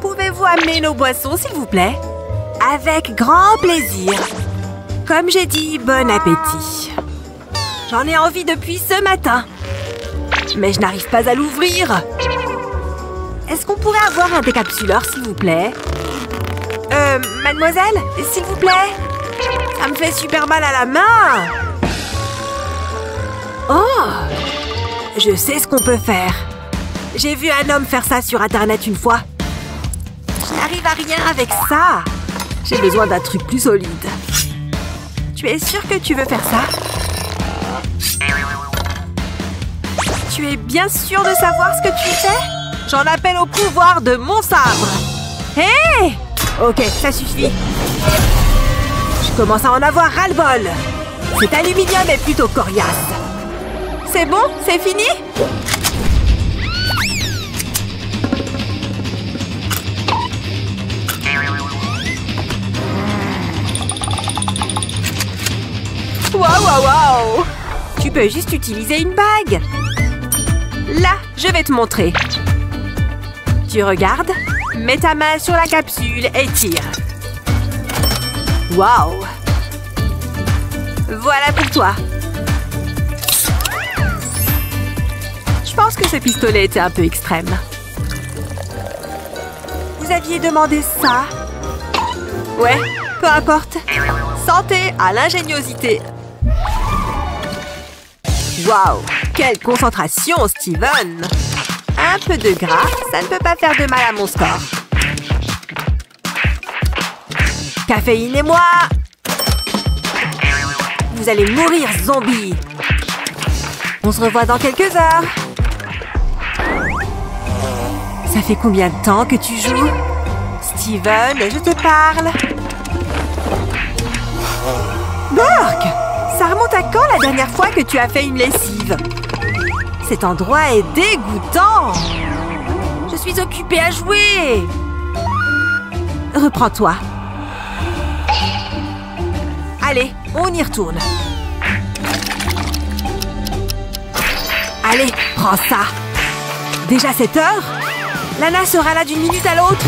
pouvez-vous amener nos boissons, s'il vous plaît? Avec grand plaisir. Comme j'ai dit, bon appétit. J'en ai envie depuis ce matin. Mais je n'arrive pas à l'ouvrir. Est-ce qu'on pourrait avoir un décapsuleur, s'il vous plaît? Mademoiselle, s'il vous plaît? Ça me fait super mal à la main. Oh! Je sais ce qu'on peut faire. J'ai vu un homme faire ça sur Internet une fois. Je n'arrive à rien avec ça. J'ai besoin d'un truc plus solide. Tu es sûr que tu veux faire ça? Tu es bien sûr de savoir ce que tu fais? J'en appelle au pouvoir de mon sabre. Hé! Ok, ça suffit. Je commence à en avoir ras-le-bol. Cet aluminium est plutôt coriace. C'est bon? C'est fini? Waouh, waouh, waouh! Tu peux juste utiliser une bague. Là, je vais te montrer. Tu regardes, mets ta main sur la capsule et tire. Waouh! Voilà pour toi. Je pense que ce pistolet était un peu extrême. Vous aviez demandé ça? Ouais, peu importe. Santé à l'ingéniosité. Waouh! Quelle concentration, Steven! Un peu de gras, ça ne peut pas faire de mal à mon score. Caféine et moi! Vous allez mourir, zombie! On se revoit dans quelques heures. Ça fait combien de temps que tu joues? Steven, je te parle. Burk! Ça remonte à quand la dernière fois que tu as fait une lessive? Cet endroit est dégoûtant! Je suis occupée à jouer! Reprends-toi. Allez, on y retourne. Allez, prends ça. Déjà 7 heures? Lana sera là d'une minute à l'autre.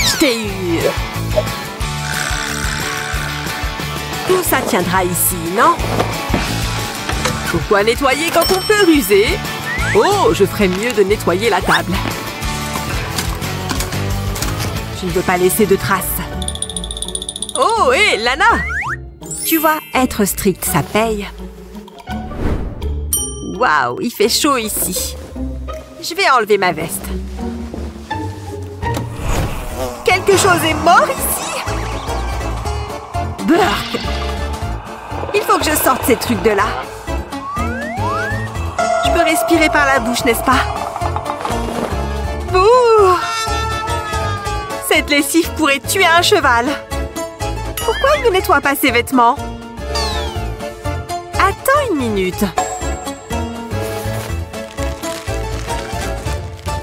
Je t'ai eu. Tout ça tiendra ici, non? Pourquoi nettoyer quand on peut ruser? Oh, je ferais mieux de nettoyer la table. Je ne veux pas laisser de traces. Oh, hé, Lana! Tu vois, être strict, ça paye. Waouh, il fait chaud ici. Je vais enlever ma veste. Quelque chose est mort ici? Burk! Il faut que je sorte ces trucs de là. Je peux respirer par la bouche, n'est-ce pas? Bouh! Cette lessive pourrait tuer un cheval. Pourquoi il ne nettoie pas ses vêtements? Attends une minute.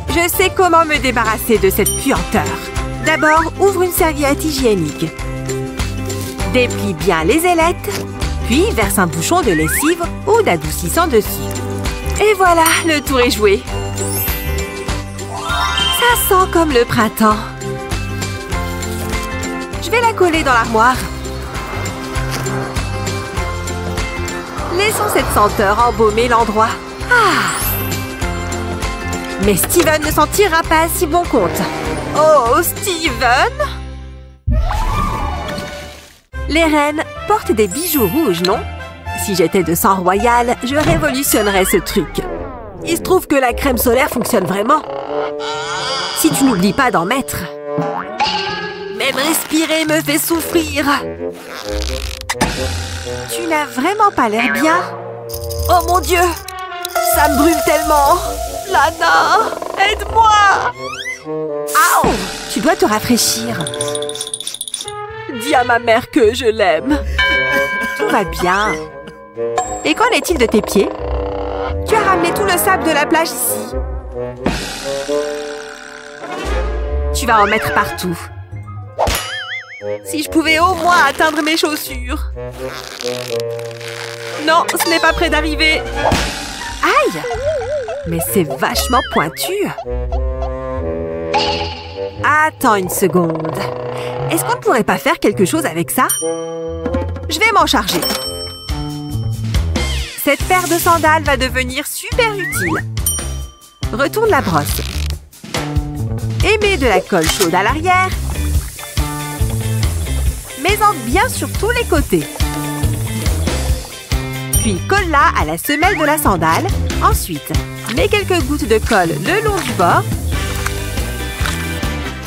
Je sais comment me débarrasser de cette puanteur. D'abord, ouvre une serviette hygiénique. Déplie bien les ailettes, puis verse un bouchon de lessive ou d'adoucissant dessus. Et voilà, le tour est joué. Ça sent comme le printemps. Je vais la coller dans l'armoire. Laissons cette senteur embaumer l'endroit. Ah! Mais Steven ne s'en tirera pas à si bon compte. Oh, Steven! Les reines portent des bijoux rouges, non? Si j'étais de sang royal, je révolutionnerais ce truc. Il se trouve que la crème solaire fonctionne vraiment. Si tu n'oublies pas d'en mettre. Même respirer me fait souffrir. Tu n'as vraiment pas l'air bien. Oh mon Dieu! Ça me brûle tellement! Lana! Aide-moi! Aouh! Tu dois te rafraîchir. Dis à ma mère que je l'aime. Tout va bien. Et qu'en est-il de tes pieds? Tu as ramené tout le sable de la plage ici. Tu vas en mettre partout. Si je pouvais au moins atteindre mes chaussures. Non, ce n'est pas près d'arriver. Aïe! Mais c'est vachement pointu. Attends une seconde. Est-ce qu'on ne pourrait pas faire quelque chose avec ça? Je vais m'en charger. Cette paire de sandales va devenir super utile. Retourne la brosse. Et mets de la colle chaude à l'arrière. Mets-en bien sur tous les côtés. Puis colle-la à la semelle de la sandale. Ensuite, mets quelques gouttes de colle le long du bord.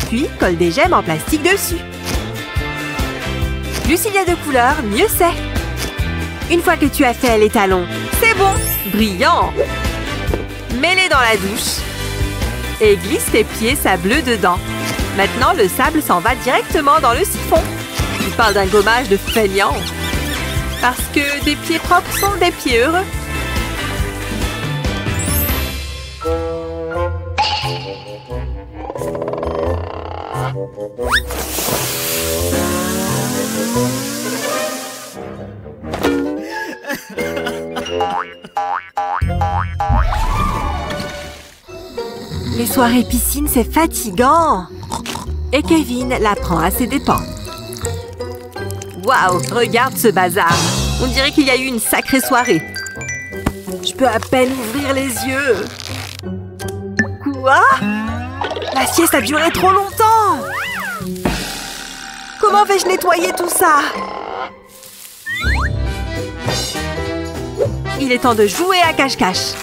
Puis, colle des gemmes en plastique dessus. Plus il y a de couleurs, mieux c'est. Une fois que tu as fait les talons, c'est bon, brillant. Mets-les dans la douche. Et glisse tes pieds sableux dedans. Maintenant, le sable s'en va directement dans le siphon. Tu parles d'un gommage de feignant. Parce que des pieds propres sont des pieds heureux. Les soirées piscine, c'est fatigant. Et Kevin la prend à ses dépens. Waouh, regarde ce bazar. On dirait qu'il y a eu une sacrée soirée. Je peux à peine ouvrir les yeux. Quoi? La sieste a duré trop longtemps. Comment vais-je nettoyer tout ça? Il est temps de jouer à cache-cache.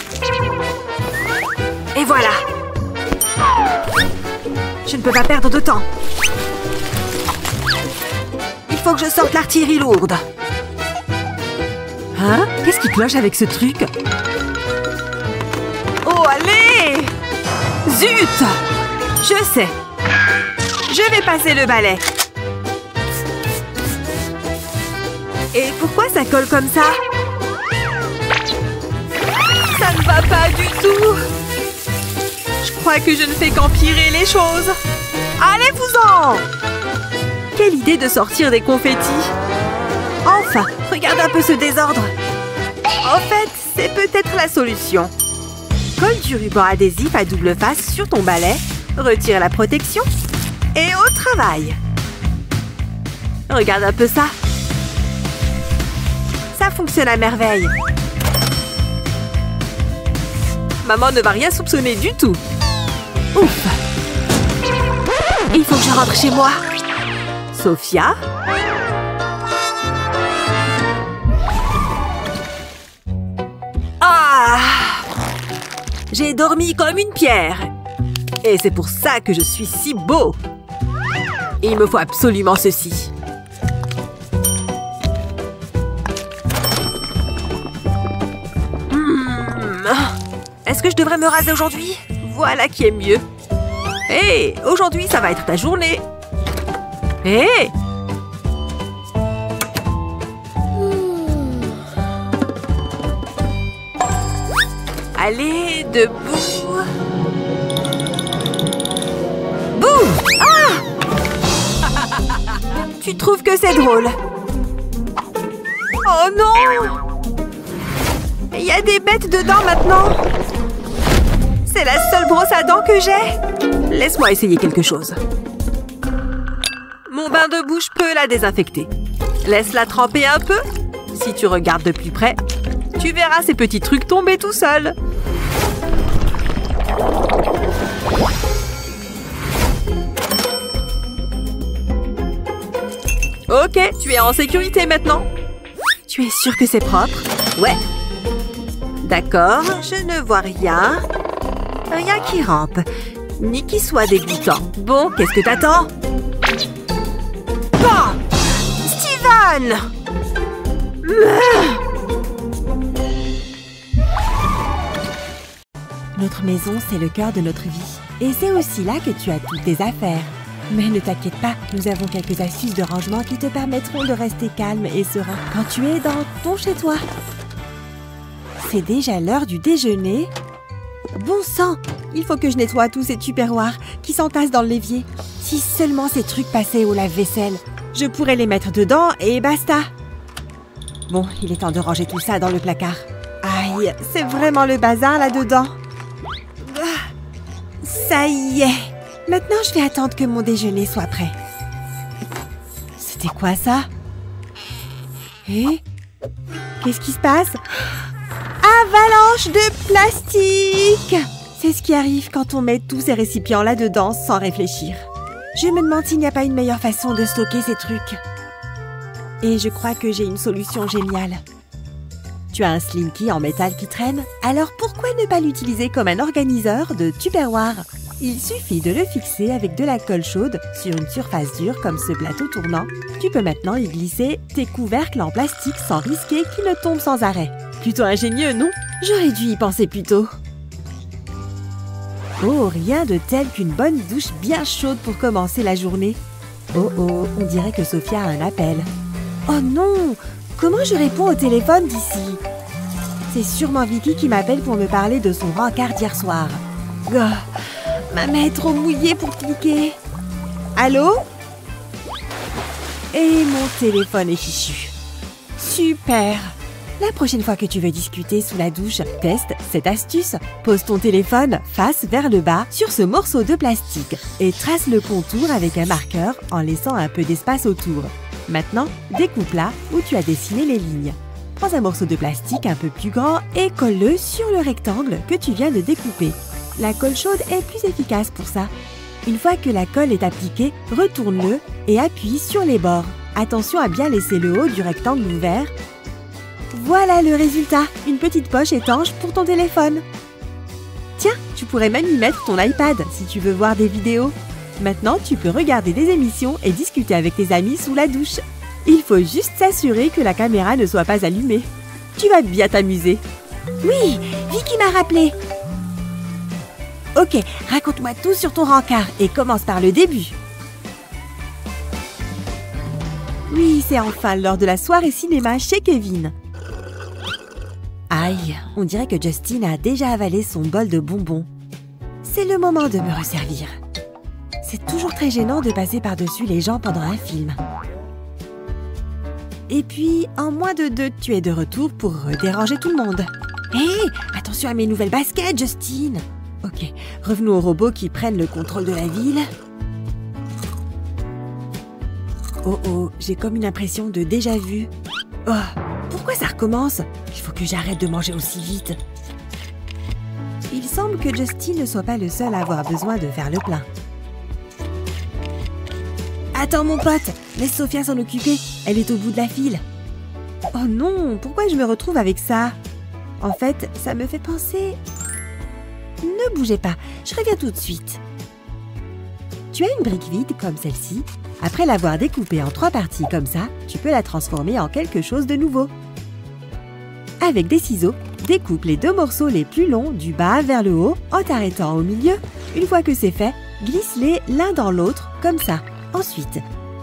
Et voilà. Je ne peux pas perdre de temps. Il faut que je sorte l'artillerie lourde. Hein? Qu'est-ce qui cloche avec ce truc? Oh, allez! Zut! Je sais. Je vais passer le balai. Et pourquoi ça colle comme ça? Ça ne va pas du tout. Je crois que je ne fais qu'empirer les choses. Allez-vous-en! Quelle idée de sortir des confettis! Enfin, regarde un peu ce désordre. En fait, c'est peut-être la solution. Colle du ruban adhésif à double face sur ton balai, retire la protection et au travail. Regarde un peu ça. Ça fonctionne à merveille. Maman ne va rien soupçonner du tout. Ouf! Il faut que je rentre chez moi. Sophia? Ah! J'ai dormi comme une pierre. Et c'est pour ça que je suis si beau. Il me faut absolument ceci. Est-ce que je devrais me raser aujourd'hui? Voilà qui est mieux. Hé, aujourd'hui, ça va être ta journée. Hé! Allez, debout. Boum! Ah! Tu trouves que c'est drôle? Oh non! Il y a des bêtes dedans maintenant. C'est la seule brosse à dents que j'ai. Laisse-moi essayer quelque chose. Mon bain de bouche peut la désinfecter. Laisse-la tremper un peu. Si tu regardes de plus près, tu verras ces petits trucs tomber tout seuls. Ok, tu es en sécurité maintenant. Tu es sûr que c'est propre? Ouais. D'accord, je ne vois rien. Rien qui rampe, ni qui soit dégoûtant. Bon, qu'est-ce que t'attends? Bon! Steven! Notre maison, c'est le cœur de notre vie. Et c'est aussi là que tu as toutes tes affaires. Mais ne t'inquiète pas, nous avons quelques astuces de rangement qui te permettront de rester calme et serein quand tu es dans ton chez-toi. C'est déjà l'heure du déjeuner. Bon sang! Il faut que je nettoie tous ces tupperwares qui s'entassent dans l'évier. Si seulement ces trucs passaient au lave-vaisselle, je pourrais les mettre dedans et basta. Bon, il est temps de ranger tout ça dans le placard. Aïe, c'est vraiment le bazar là-dedans. Ça y est. Maintenant, je vais attendre que mon déjeuner soit prêt. C'était quoi ça? Qu'est-ce qui se passe? Avalanche de plastique! C'est ce qui arrive quand on met tous ces récipients là-dedans sans réfléchir. Je me demande s'il n'y a pas une meilleure façon de stocker ces trucs. Et je crois que j'ai une solution géniale. Tu as un Slinky en métal qui traîne? Alors pourquoi ne pas l'utiliser comme un organiseur de tupperware? Il suffit de le fixer avec de la colle chaude sur une surface dure comme ce plateau tournant. Tu peux maintenant y glisser tes couvercles en plastique sans risquer qu'ils ne tombent sans arrêt. Plutôt ingénieux, non? J'aurais dû y penser plus tôt. Oh, rien de tel qu'une bonne douche bien chaude pour commencer la journée. Oh oh, on dirait que Sophia a un appel. Oh non! Comment je réponds au téléphone d'ici? C'est sûrement Vicky qui m'appelle pour me parler de son rencard d'hier soir. Oh, ma main est trop mouillée pour cliquer. Allô? Et mon téléphone est fichu. Super! La prochaine fois que tu veux discuter sous la douche, teste cette astuce. Pose ton téléphone face vers le bas sur ce morceau de plastique et trace le contour avec un marqueur en laissant un peu d'espace autour. Maintenant, découpe-la où tu as dessiné les lignes. Prends un morceau de plastique un peu plus grand et colle-le sur le rectangle que tu viens de découper. La colle chaude est plus efficace pour ça. Une fois que la colle est appliquée, retourne-le et appuie sur les bords. Attention à bien laisser le haut du rectangle ouvert. Voilà le résultat, une petite poche étanche pour ton téléphone. Tiens, tu pourrais même y mettre ton iPad si tu veux voir des vidéos. Maintenant, tu peux regarder des émissions et discuter avec tes amis sous la douche. Il faut juste s'assurer que la caméra ne soit pas allumée. Tu vas bien t'amuser. Oui, Vicky m'a rappelé. Ok, raconte-moi tout sur ton rencard et commence par le début. Oui, c'est enfin l'heure de la soirée cinéma chez Kevin. Aïe, on dirait que Justin a déjà avalé son bol de bonbons. C'est le moment de me resservir. C'est toujours très gênant de passer par-dessus les gens pendant un film. Et puis, en moins de 2, tu es de retour pour déranger tout le monde. Hé, attention à mes nouvelles baskets, Justine. Ok, revenons aux robots qui prennent le contrôle de la ville. Oh oh, j'ai comme une impression de déjà-vu. Oh, pourquoi ça recommence? Il faut que j'arrête de manger aussi vite. Il semble que Justine ne soit pas le seul à avoir besoin de faire le plein. Attends mon pote, laisse Sophia s'en occuper, elle est au bout de la file. Oh non, pourquoi je me retrouve avec ça? En fait, ça me fait penser... Ne bougez pas, je reviens tout de suite. Tu as une brique vide comme celle-ci. Après l'avoir découpée en 3 parties comme ça, tu peux la transformer en quelque chose de nouveau. Avec des ciseaux, découpe les 2 morceaux les plus longs du bas vers le haut en t'arrêtant au milieu. Une fois que c'est fait, glisse-les l'un dans l'autre comme ça. Ensuite,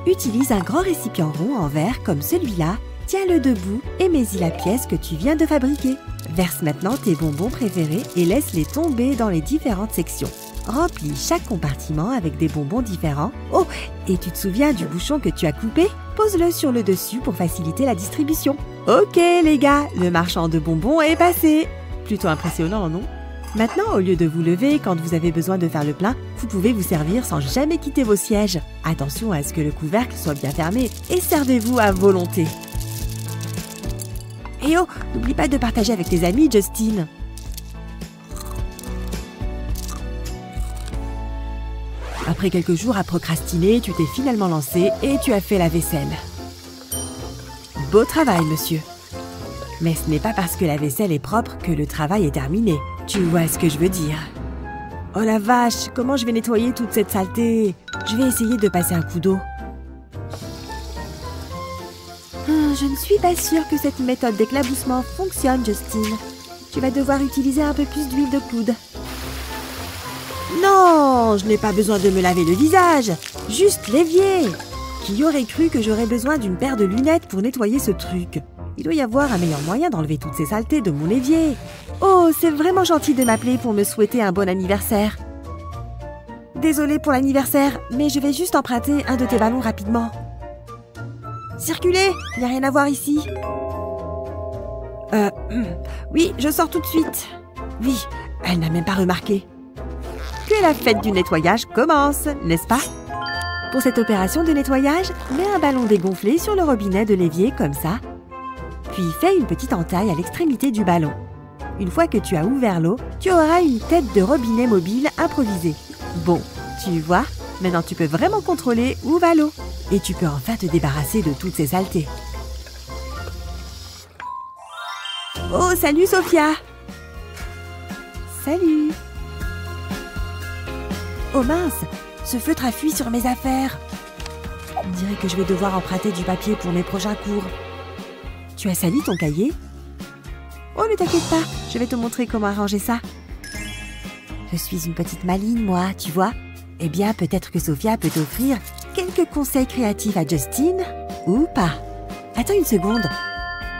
utilise un grand récipient rond en verre comme celui-là, tiens-le debout et mets-y la pièce que tu viens de fabriquer. Verse maintenant tes bonbons préférés et laisse-les tomber dans les différentes sections. Remplis chaque compartiment avec des bonbons différents. Oh, et tu te souviens du bouchon que tu as coupé? Pose-le sur le dessus pour faciliter la distribution. Ok les gars, le marchand de bonbons est passé. Plutôt impressionnant, non? Maintenant, au lieu de vous lever quand vous avez besoin de faire le plein, vous pouvez vous servir sans jamais quitter vos sièges. Attention à ce que le couvercle soit bien fermé et servez-vous à volonté. Et oh, n'oublie pas de partager avec tes amis, Justine. Après quelques jours à procrastiner, tu t'es finalement lancé et tu as fait la vaisselle. Beau travail, monsieur. Mais ce n'est pas parce que la vaisselle est propre que le travail est terminé. Tu vois ce que je veux dire. Oh la vache, comment je vais nettoyer toute cette saleté? Je vais essayer de passer un coup d'eau. Je ne suis pas sûre que cette méthode d'éclaboussement fonctionne, Justine. Tu vas devoir utiliser un peu plus d'huile de coude. Non, je n'ai pas besoin de me laver le visage. Juste l'évier. Qui aurait cru que j'aurais besoin d'une paire de lunettes pour nettoyer ce truc? Il doit y avoir un meilleur moyen d'enlever toutes ces saletés de mon évier. Oh, c'est vraiment gentil de m'appeler pour me souhaiter un bon anniversaire. Désolée pour l'anniversaire, mais je vais juste emprunter un de tes ballons rapidement. Circulez, il n'y a rien à voir ici. Oui, je sors tout de suite. Oui, elle n'a même pas remarqué. Que la fête du nettoyage commence, n'est-ce pas? Pour cette opération de nettoyage, mets un ballon dégonflé sur le robinet de l'évier comme ça. Puis fais une petite entaille à l'extrémité du ballon. Une fois que tu as ouvert l'eau, tu auras une tête de robinet mobile improvisée. Bon, tu vois, maintenant tu peux vraiment contrôler où va l'eau. Et tu peux enfin te débarrasser de toutes ces saletés. Oh, salut Sophia! Salut! Oh mince, ce feutre a fui sur mes affaires. On dirait que je vais devoir emprunter du papier pour mes prochains cours. Tu as sali ton cahier? Oh, ne t'inquiète pas, je vais te montrer comment arranger ça. Je suis une petite maline, moi, tu vois? Eh bien, peut-être que Sophia peut t'offrir quelques conseils créatifs à Justine, ou pas. Attends une seconde.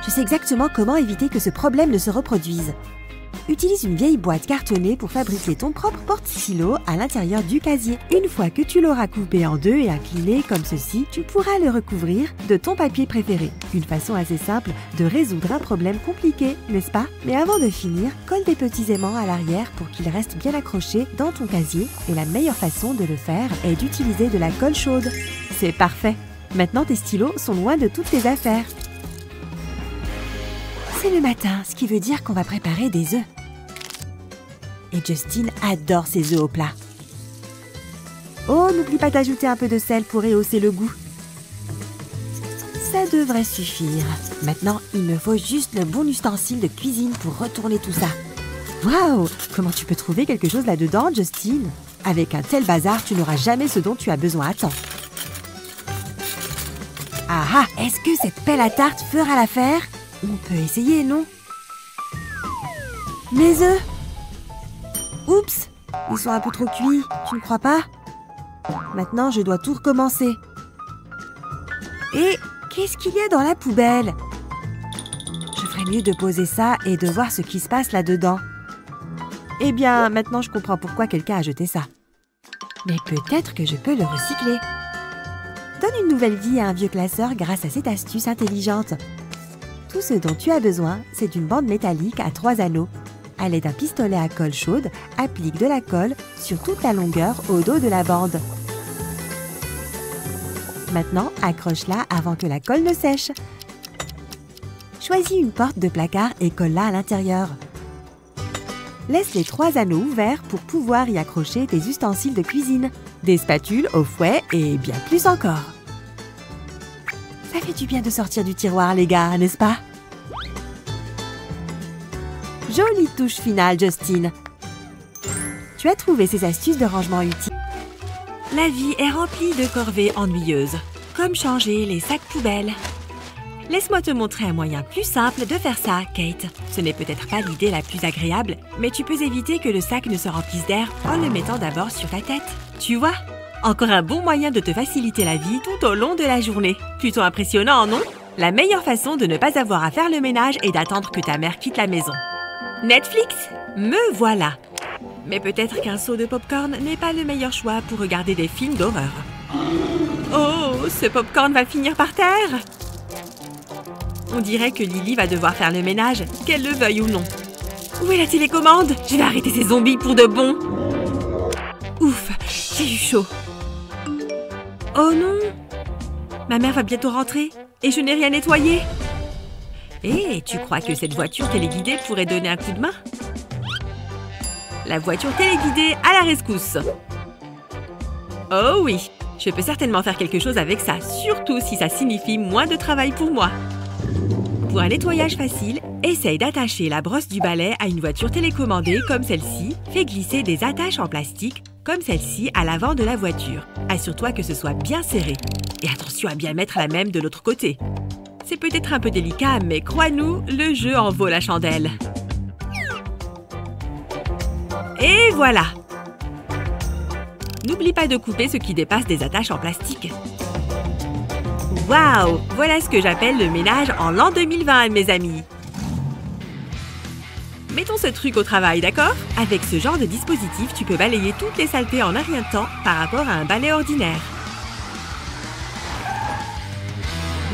Je sais exactement comment éviter que ce problème ne se reproduise. Utilise une vieille boîte cartonnée pour fabriquer ton propre porte-stylo à l'intérieur du casier. Une fois que tu l'auras coupé en 2 et incliné comme ceci, tu pourras le recouvrir de ton papier préféré. Une façon assez simple de résoudre un problème compliqué, n'est-ce pas? Mais avant de finir, colle des petits aimants à l'arrière pour qu'ils restent bien accrochés dans ton casier. Et la meilleure façon de le faire est d'utiliser de la colle chaude. C'est parfait. Maintenant, tes stylos sont loin de toutes tes affaires. C'est le matin, ce qui veut dire qu'on va préparer des œufs. Et Justine adore ses œufs au plat. Oh, n'oublie pas d'ajouter un peu de sel pour rehausser le goût. Ça devrait suffire. Maintenant, il me faut juste le bon ustensile de cuisine pour retourner tout ça. Waouh! Comment tu peux trouver quelque chose là-dedans, Justine? Avec un tel bazar, tu n'auras jamais ce dont tu as besoin à temps. Ah ah! Est-ce que cette pelle à tarte fera l'affaire? On peut essayer, non? Mes œufs! Oups! Ils sont un peu trop cuits, tu ne crois pas? Maintenant, je dois tout recommencer. Et qu'est-ce qu'il y a dans la poubelle? Je ferais mieux de poser ça et de voir ce qui se passe là-dedans. Eh bien, maintenant je comprends pourquoi quelqu'un a jeté ça. Mais peut-être que je peux le recycler. Donne une nouvelle vie à un vieux classeur grâce à cette astuce intelligente. Tout ce dont tu as besoin, c'est d'une bande métallique à 3 anneaux. À l'aide d'un pistolet à colle chaude, applique de la colle sur toute la longueur au dos de la bande. Maintenant, accroche-la avant que la colle ne sèche. Choisis une porte de placard et colle-la à l'intérieur. Laisse les 3 anneaux ouverts pour pouvoir y accrocher tes ustensiles de cuisine, des spatules au fouet et bien plus encore. Ça fait du bien de sortir du tiroir, les gars, n'est-ce pas? Jolie touche finale, Justine. Tu as trouvé ces astuces de rangement utiles. La vie est remplie de corvées ennuyeuses, comme changer les sacs poubelles. Laisse-moi te montrer un moyen plus simple de faire ça, Kate. Ce n'est peut-être pas l'idée la plus agréable, mais tu peux éviter que le sac ne se remplisse d'air en le mettant d'abord sur ta tête. Tu vois? Encore un bon moyen de te faciliter la vie tout au long de la journée. Plutôt impressionnant, non? La meilleure façon de ne pas avoir à faire le ménage est d'attendre que ta mère quitte la maison. Netflix? Me voilà! Mais peut-être qu'un seau de popcorn n'est pas le meilleur choix pour regarder des films d'horreur. Oh, ce popcorn va finir par terre! On dirait que Lily va devoir faire le ménage, qu'elle le veuille ou non. Où est la télécommande? Je vais arrêter ces zombies pour de bon! Ouf, j'ai eu chaud. Oh non! Ma mère va bientôt rentrer et je n'ai rien nettoyé. Et tu crois que cette voiture téléguidée pourrait donner un coup de main? La voiture téléguidée à la rescousse. Oh oui, je peux certainement faire quelque chose avec ça, surtout si ça signifie moins de travail pour moi. Pour un nettoyage facile, essaye d'attacher la brosse du balai à une voiture télécommandée comme celle-ci. Fais glisser des attaches en plastique comme celle-ci à l'avant de la voiture. Assure-toi que ce soit bien serré. Et attention à bien mettre la même de l'autre côté. C'est peut-être un peu délicat, mais crois-nous, le jeu en vaut la chandelle. Et voilà! N'oublie pas de couper ce qui dépasse des attaches en plastique. Waouh! Voilà ce que j'appelle le ménage en l'an 2020, mes amis. Mettons ce truc au travail, d'accord? Avec ce genre de dispositif, tu peux balayer toutes les saletés en un rien de temps par rapport à un balai ordinaire.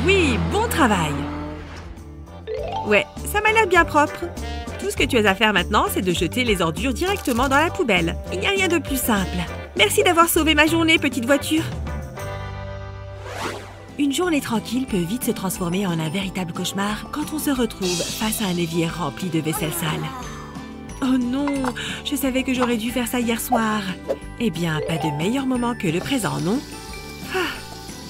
Oui, bon travail! Ouais, ça m'a l'air bien propre. Tout ce que tu as à faire maintenant, c'est de jeter les ordures directement dans la poubelle. Il n'y a rien de plus simple. Merci d'avoir sauvé ma journée, petite voiture. Une journée tranquille peut vite se transformer en un véritable cauchemar quand on se retrouve face à un évier rempli de vaisselle sale. Oh non, je savais que j'aurais dû faire ça hier soir. Eh bien, pas de meilleur moment que le présent, non?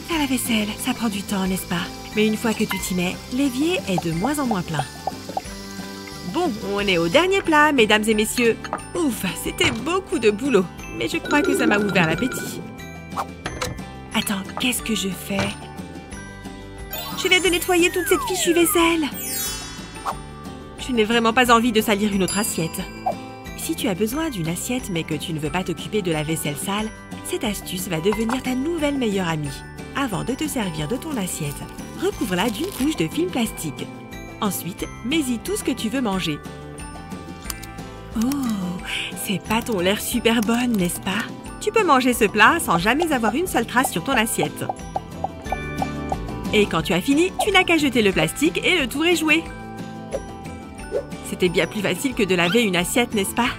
Faire la vaisselle, ça prend du temps, n'est-ce pas? Mais une fois que tu t'y mets, l'évier est de moins en moins plein. Bon, on est au dernier plat, mesdames et messieurs. Ouf, c'était beaucoup de boulot. Mais je crois que ça m'a ouvert l'appétit. Attends, qu'est-ce que je fais? Je viens de nettoyer toute cette fichue vaisselle. Je n'ai vraiment pas envie de salir une autre assiette. Si tu as besoin d'une assiette mais que tu ne veux pas t'occuper de la vaisselle sale, cette astuce va devenir ta nouvelle meilleure amie. Avant de te servir de ton assiette, recouvre-la d'une couche de film plastique. Ensuite, mets-y tout ce que tu veux manger. Oh, ces pâtes ont l'air super bonnes, n'est-ce pas? Tu peux manger ce plat sans jamais avoir une seule trace sur ton assiette. Et quand tu as fini, tu n'as qu'à jeter le plastique et le tour est joué. C'était bien plus facile que de laver une assiette, n'est-ce pas?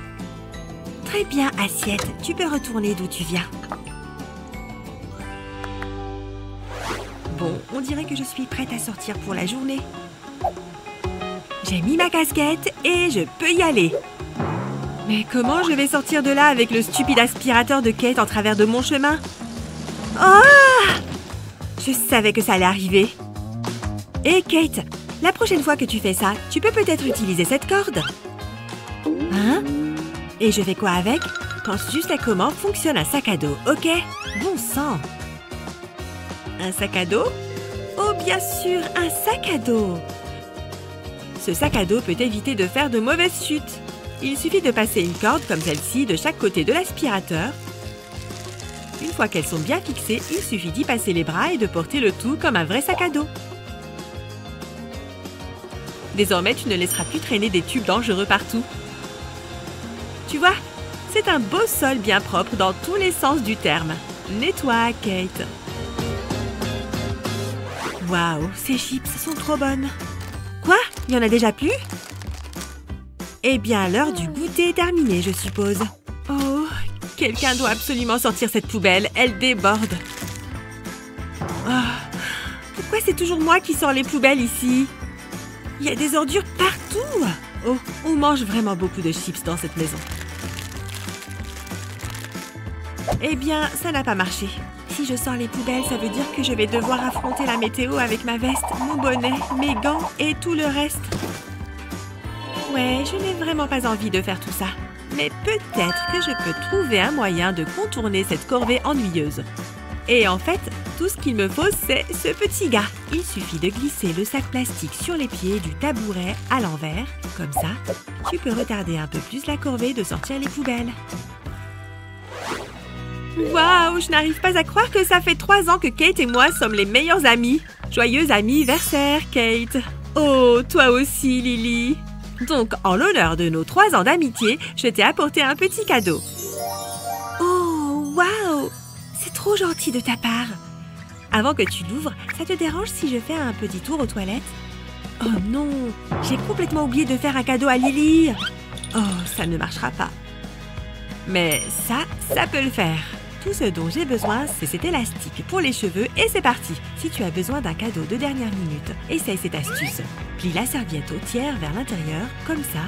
Très bien, assiette. Tu peux retourner d'où tu viens. Bon, on dirait que je suis prête à sortir pour la journée. J'ai mis ma casquette et je peux y aller. Mais comment je vais sortir de là avec le stupide aspirateur de Kate en travers de mon chemin? Oh! Je savais que ça allait arriver. Hé, Kate, la prochaine fois que tu fais ça, tu peux peut-être utiliser cette corde. Hein? Et je fais quoi avec? Pense juste à comment fonctionne un sac à dos, ok? Bon sang! Un sac à dos? Oh, bien sûr, un sac à dos! Ce sac à dos peut éviter de faire de mauvaises chutes. Il suffit de passer une corde comme celle-ci de chaque côté de l'aspirateur. Une fois qu'elles sont bien fixées, il suffit d'y passer les bras et de porter le tout comme un vrai sac à dos. Désormais, tu ne laisseras plus traîner des tubes dangereux partout. Tu vois, C'est un beau sol bien propre dans tous les sens du terme. Nettoie, Kate. Waouh, ces chips sont trop bonnes. Quoi? Il y en a déjà plus? Eh bien, l'heure du goûter est terminée, je suppose. Oh, quelqu'un doit absolument sortir cette poubelle. Elle déborde. Oh, pourquoi c'est toujours moi qui sors les poubelles ici? Il y a des ordures partout. Oh, on mange vraiment beaucoup de chips dans cette maison. Eh bien, ça n'a pas marché. Si je sors les poubelles, ça veut dire que je vais devoir affronter la météo avec ma veste, mon bonnet, mes gants et tout le reste. Ouais, je n'ai vraiment pas envie de faire tout ça. Mais peut-être que je peux trouver un moyen de contourner cette corvée ennuyeuse. Et en fait, tout ce qu'il me faut, c'est ce petit gars. Il suffit de glisser le sac plastique sur les pieds du tabouret à l'envers. Comme ça, tu peux retarder un peu plus la corvée de sortir les poubelles. Waouh, je n'arrive pas à croire que ça fait 3 ans que Kate et moi sommes les meilleurs amis. Joyeux anniversaire, Kate. Oh, toi aussi, Lily. Donc, en l'honneur de nos 3 ans d'amitié, je t'ai apporté un petit cadeau. Oh, waouh! C'est trop gentil de ta part. Avant que tu l'ouvres, ça te dérange si je fais un petit tour aux toilettes? Oh non, j'ai complètement oublié de faire un cadeau à Lily. Oh, ça ne marchera pas. Mais ça peut le faire. Tout ce dont j'ai besoin, c'est cet élastique pour les cheveux et c'est parti. Si tu as besoin d'un cadeau de dernière minute, essaye cette astuce. Plie la serviette au tiers vers l'intérieur, comme ça.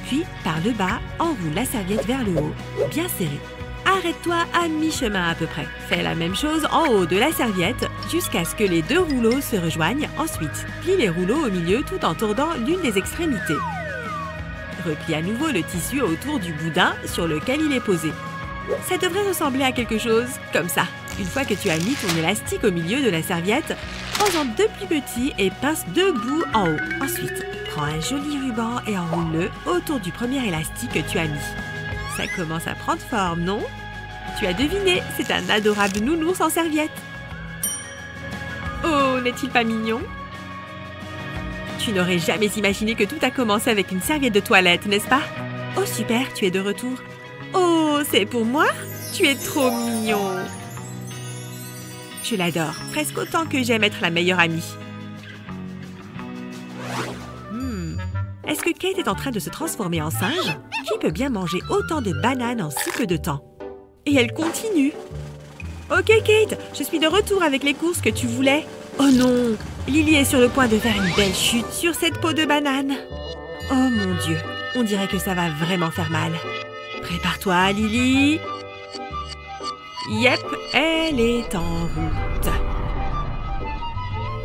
Puis, par le bas, enroule la serviette vers le haut, bien serré. Arrête-toi à mi-chemin à peu près. Fais la même chose en haut de la serviette jusqu'à ce que les 2 rouleaux se rejoignent. Ensuite, plie les rouleaux au milieu tout en tordant l'une des extrémités. Replie à nouveau le tissu autour du boudin sur lequel il est posé. Ça devrait ressembler à quelque chose comme ça. Une fois que tu as mis ton élastique au milieu de la serviette, prends-en 2 plus petits et pince 2 bouts en haut. Ensuite, prends un joli ruban et enroule-le autour du premier élastique que tu as mis. Ça commence à prendre forme, non? Tu as deviné, c'est un adorable nounours en serviette. Oh, n'est-il pas mignon? Tu n'aurais jamais imaginé que tout a commencé avec une serviette de toilette, n'est-ce pas? Oh super, tu es de retour. Oh, c'est pour moi? Tu es trop mignon. Je l'adore, presque autant que j'aime être la meilleure amie. Est-ce que Kate est en train de se transformer en singe? Qui peut bien manger autant de bananes en si peu de temps? Et elle continue. Ok Kate, je suis de retour avec les courses que tu voulais. Oh non, Lily est sur le point de faire une belle chute sur cette peau de banane. Oh mon Dieu, on dirait que ça va vraiment faire mal. Prépare-toi, Lily. Yep, elle est en route.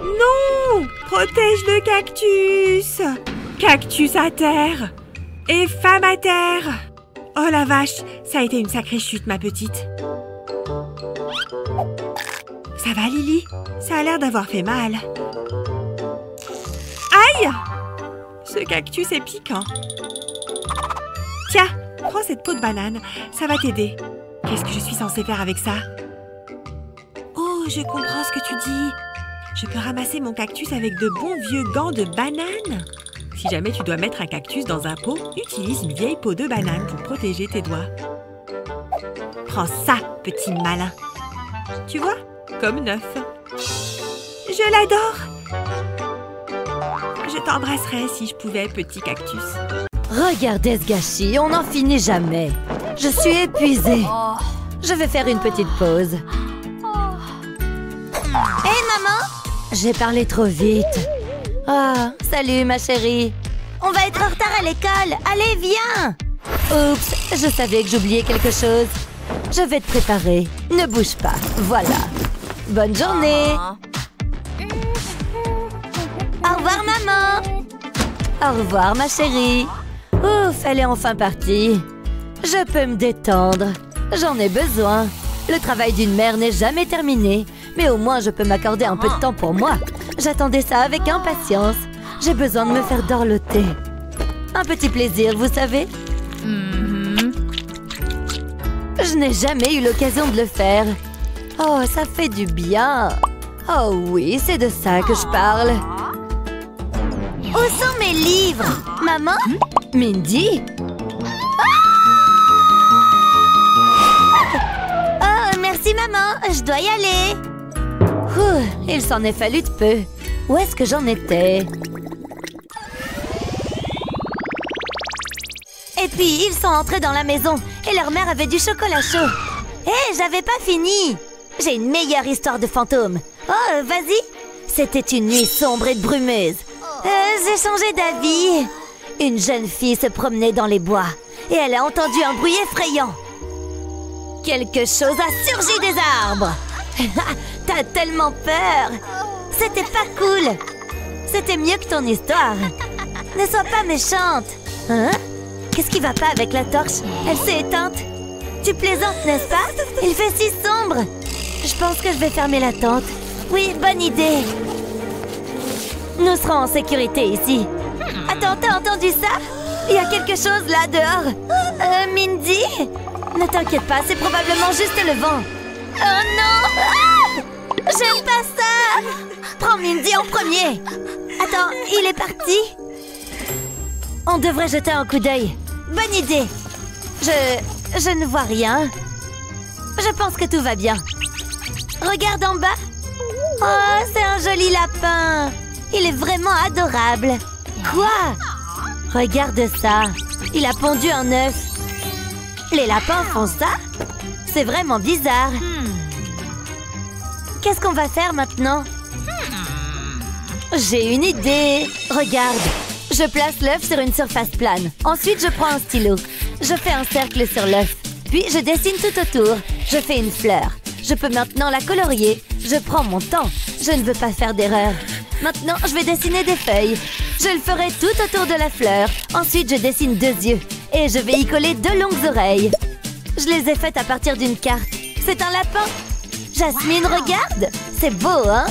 Non! Protège le cactus! Cactus à terre! Et femme à terre! Oh la vache, ça a été une sacrée chute, ma petite. Ça va, Lily? Ça a l'air d'avoir fait mal. Aïe! Ce cactus est piquant. Tiens, prends cette peau de banane, ça va t'aider. Qu'est-ce que je suis censée faire avec ça? Oh, je comprends ce que tu dis. Je peux ramasser mon cactus avec de bons vieux gants de banane. Si jamais tu dois mettre un cactus dans un pot, utilise une vieille peau de banane pour protéger tes doigts. Prends ça, petit malin. Tu vois? Comme neuf. Je l'adore. Je t'embrasserais si je pouvais, petit cactus. Regardez ce gâchis, on n'en finit jamais. Je suis épuisée. Je vais faire une petite pause. Hé, maman! J'ai parlé trop vite. Ah, salut ma chérie. On va être en retard à l'école. Allez, viens! Oups, je savais que j'oubliais quelque chose. Je vais te préparer. Ne bouge pas. Voilà. Bonne journée. Au revoir, maman! Au revoir ma chérie. Ouf, elle est enfin partie. Je peux me détendre. J'en ai besoin. Le travail d'une mère n'est jamais terminé. Mais au moins, je peux m'accorder un peu de temps pour moi. J'attendais ça avec impatience. J'ai besoin de me faire dorloter. Un petit plaisir, vous savez. Je n'ai jamais eu l'occasion de le faire. Oh, ça fait du bien. Oh oui, c'est de ça que je parle. Où sont mes livres? Maman? Mindy? maman, je dois y aller. Ouh, il s'en est fallu de peu. Où est-ce que j'en étais? Et puis, ils sont entrés dans la maison et leur mère avait du chocolat chaud. Hé, j'avais pas fini. J'ai une meilleure histoire de fantôme. Oh, vas-y. C'était une nuit sombre et brumeuse. J'ai changé d'avis. Une jeune fille se promenait dans les bois et elle a entendu un bruit effrayant. Quelque chose a surgi des arbres. T'as tellement peur. C'était pas cool. C'était mieux que ton histoire. Ne sois pas méchante. Hein? Qu'est-ce qui va pas avec la torche? Elle s'est éteinte. Tu plaisantes, n'est-ce pas? Il fait si sombre. Je pense que je vais fermer la tente. Oui, bonne idée. Nous serons en sécurité ici. Attends, t'as entendu ça? Il y a quelque chose là dehors. Mindy? Ne t'inquiète pas, c'est probablement juste le vent. Oh non! Ah! J'aime pas ça! Prends Mindy en premier. Attends, il est parti? On devrait jeter un coup d'œil. Bonne idée. Je ne vois rien. Je pense que tout va bien. Regarde en bas. Oh, c'est un joli lapin. Il est vraiment adorable. Quoi? Regarde ça. Il a pondu un œuf. Les lapins font ça? C'est vraiment bizarre. Qu'est-ce qu'on va faire maintenant? J'ai une idée. Regarde. Je place l'œuf sur une surface plane. Ensuite, je prends un stylo. Je fais un cercle sur l'œuf. Puis, je dessine tout autour. Je fais une fleur. Je peux maintenant la colorier. Je prends mon temps. Je ne veux pas faire d'erreur. Maintenant, je vais dessiner des feuilles. Je le ferai tout autour de la fleur. Ensuite, je dessine 2 yeux. Et je vais y coller 2 longues oreilles. Je les ai faites à partir d'une carte. C'est un lapin. Jasmine, regarde. C'est beau, hein?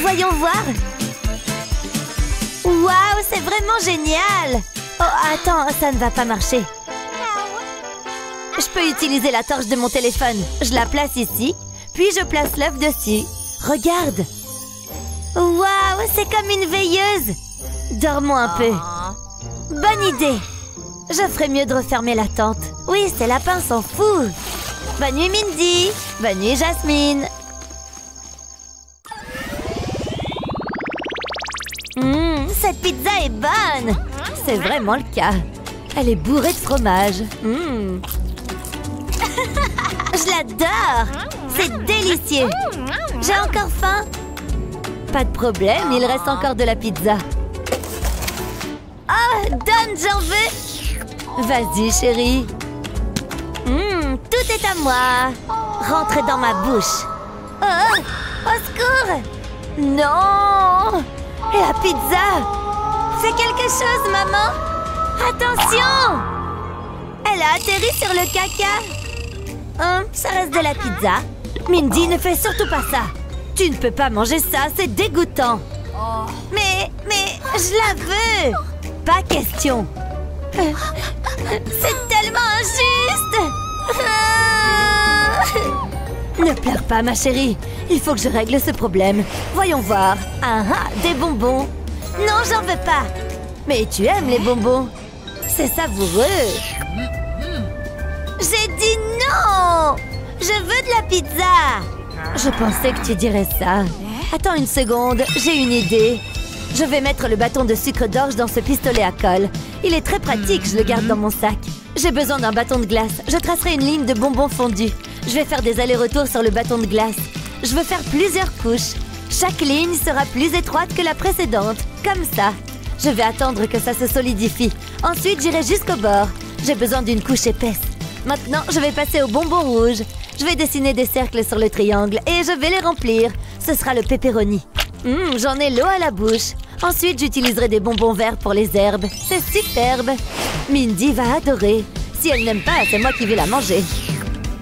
Voyons voir. Waouh, c'est vraiment génial! Oh, attends, ça ne va pas marcher. Je peux utiliser la torche de mon téléphone. Je la place ici, puis je place l'œuf dessus. Regarde! Waouh, c'est comme une veilleuse! Dormons un peu. Bonne idée! Je ferais mieux de refermer la tente. Oui, ces lapins s'en foutent. Bonne nuit, Mindy! Bonne nuit, Jasmine! Cette pizza est bonne! C'est vraiment le cas. Elle est bourrée de fromage. Je l'adore! C'est délicieux! J'ai encore faim! Pas de problème, il reste encore de la pizza. Oh, donne, j'en veux! Vas-y, chérie. Tout est à moi! Rentrez dans ma bouche. Oh! Au secours! Non! La pizza! Fais quelque chose, maman! Attention! Elle a atterri sur le caca! Ça reste de la pizza. Mindy, ne fais surtout pas ça! Tu ne peux pas manger ça, c'est dégoûtant! Mais, je la veux! Pas question! C'est tellement injuste! Ne pleure pas, ma chérie. Il faut que je règle ce problème. Voyons voir. Ah ah, des bonbons. Non, j'en veux pas. Mais tu aimes les bonbons. C'est savoureux. J'ai dit non. Je veux de la pizza. Je pensais que tu dirais ça. Attends une seconde, j'ai une idée. Je vais mettre le bâton de sucre d'orge dans ce pistolet à colle. Il est très pratique, je le garde dans mon sac. J'ai besoin d'un bâton de glace. Je tracerai une ligne de bonbons fondus. Je vais faire des allers-retours sur le bâton de glace. Je veux faire plusieurs couches. Chaque ligne sera plus étroite que la précédente. Comme ça. Je vais attendre que ça se solidifie. Ensuite, j'irai jusqu'au bord. J'ai besoin d'une couche épaisse. Maintenant, je vais passer aux bonbons rouges. Je vais dessiner des cercles sur le triangle et je vais les remplir. Ce sera le pepperoni. J'en ai l'eau à la bouche. Ensuite, j'utiliserai des bonbons verts pour les herbes. C'est superbe. Mindy va adorer. Si elle n'aime pas, c'est moi qui vais la manger.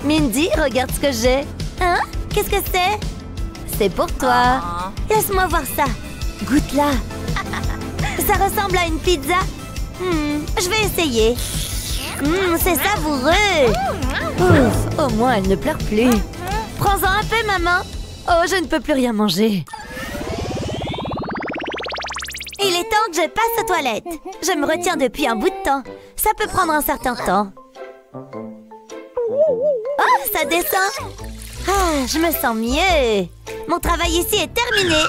Mindy, regarde ce que j'ai. Hein? Qu'est-ce que c'est? C'est pour toi. Laisse-moi voir ça. Goûte-la. Ça ressemble à une pizza. Je vais essayer. C'est savoureux. Ouf, au moins, elle ne pleure plus. Prends-en un peu, maman. Oh, je ne peux plus rien manger. Il est temps que je passe aux toilettes. Je me retiens depuis un bout de temps. Ça peut prendre un certain temps. Oh, ça descend. Ah, je me sens mieux. Mon travail ici est terminé.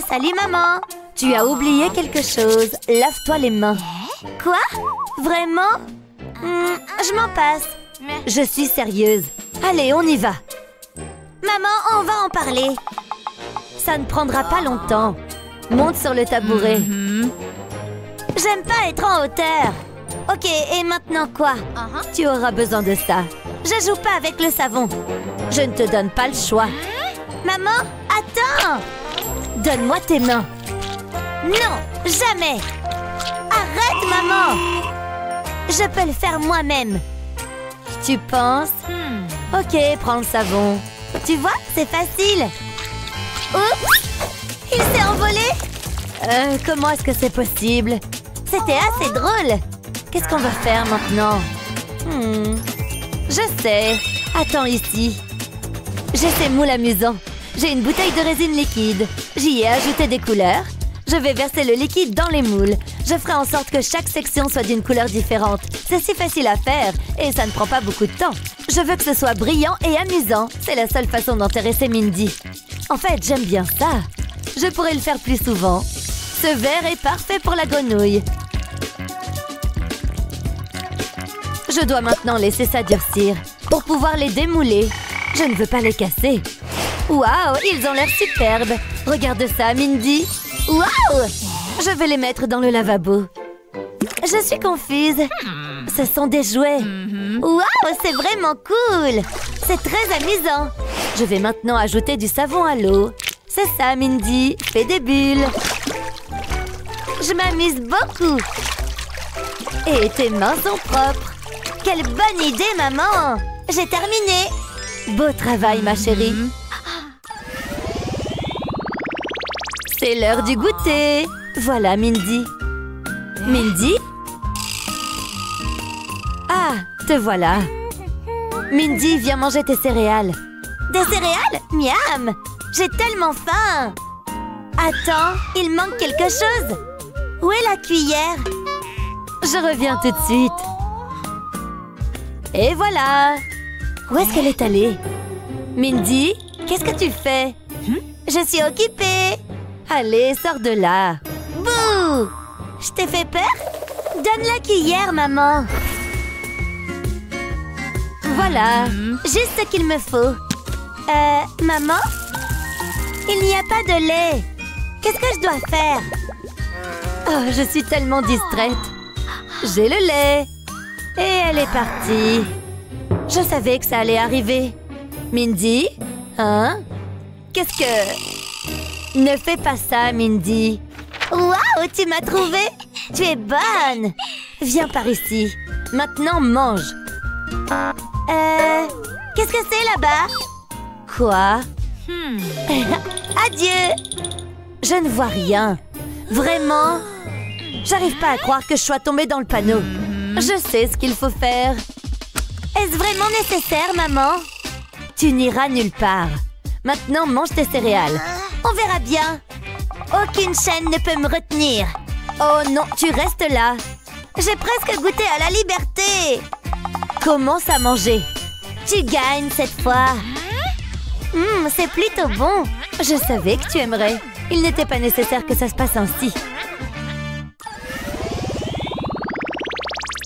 Salut maman. Tu as oublié quelque chose. Lave-toi les mains. Quoi? Vraiment? Je m'en passe. Je suis sérieuse. Allez, on y va. Maman, on va en parler. Ça ne prendra pas longtemps. Monte sur le tabouret. J'aime pas être en hauteur. Ok, et maintenant quoi? Tu auras besoin de ça. Je joue pas avec le savon. Je ne te donne pas le choix. Maman, attends! Donne-moi tes mains. Non, jamais! Arrête, maman! Je peux le faire moi-même. Tu penses? Ok, prends le savon. Tu vois, c'est facile. Oups! Il s'est envolé? Comment est-ce que c'est possible? C'était assez drôle. Qu'est-ce qu'on va faire maintenant? Je sais. Attends ici. J'ai ces moules amusants. J'ai une bouteille de résine liquide. J'y ai ajouté des couleurs. Je vais verser le liquide dans les moules. Je ferai en sorte que chaque section soit d'une couleur différente. C'est si facile à faire et ça ne prend pas beaucoup de temps. Je veux que ce soit brillant et amusant. C'est la seule façon d'intéresser Mindy. En fait, j'aime bien ça. Je pourrais le faire plus souvent. Ce verre est parfait pour la grenouille. Je dois maintenant laisser ça durcir pour pouvoir les démouler. Je ne veux pas les casser. Waouh, ils ont l'air superbes. Regarde ça, Mindy. Waouh! Je vais les mettre dans le lavabo. Je suis confuse. Ce sont des jouets. Waouh, c'est vraiment cool. C'est très amusant. Je vais maintenant ajouter du savon à l'eau. C'est ça, Mindy. Fais des bulles. Je m'amuse beaucoup. Et tes mains sont propres. Quelle bonne idée, maman! J'ai terminé. Beau travail, ma chérie. C'est l'heure du goûter. Voilà, Mindy. Mindy? Ah, te voilà. Mindy, viens manger tes céréales. Des céréales? Miam! J'ai tellement faim. Attends, il manque quelque chose. Où est la cuillère? Je reviens tout de suite. Et voilà! Où est-ce qu'elle est allée? Mindy, qu'est-ce que tu fais? Je suis occupée. Allez, sors de là. Bouh! Je t'ai fait peur? Donne la cuillère, maman. Voilà, juste ce qu'il me faut. Maman? Il n'y a pas de lait. Qu'est-ce que je dois faire? Oh, je suis tellement distraite. J'ai le lait. Et elle est partie. Je savais que ça allait arriver. Mindy? Hein? Qu'est-ce que... Ne fais pas ça, Mindy. Waouh, tu m'as trouvée? Tu es bonne. Viens par ici. Maintenant, mange. Qu'est-ce que c'est là-bas? Quoi? Adieu. Je ne vois rien. Vraiment? J'arrive pas à croire que je sois tombée dans le panneau. Je sais ce qu'il faut faire. Est-ce vraiment nécessaire, maman? Tu n'iras nulle part. Maintenant, mange tes céréales. On verra bien. Aucune chaîne ne peut me retenir. Oh non, tu restes là. J'ai presque goûté à la liberté. Commence à manger. Tu gagnes cette fois. C'est plutôt bon. Je savais que tu aimerais. Il n'était pas nécessaire que ça se passe ainsi.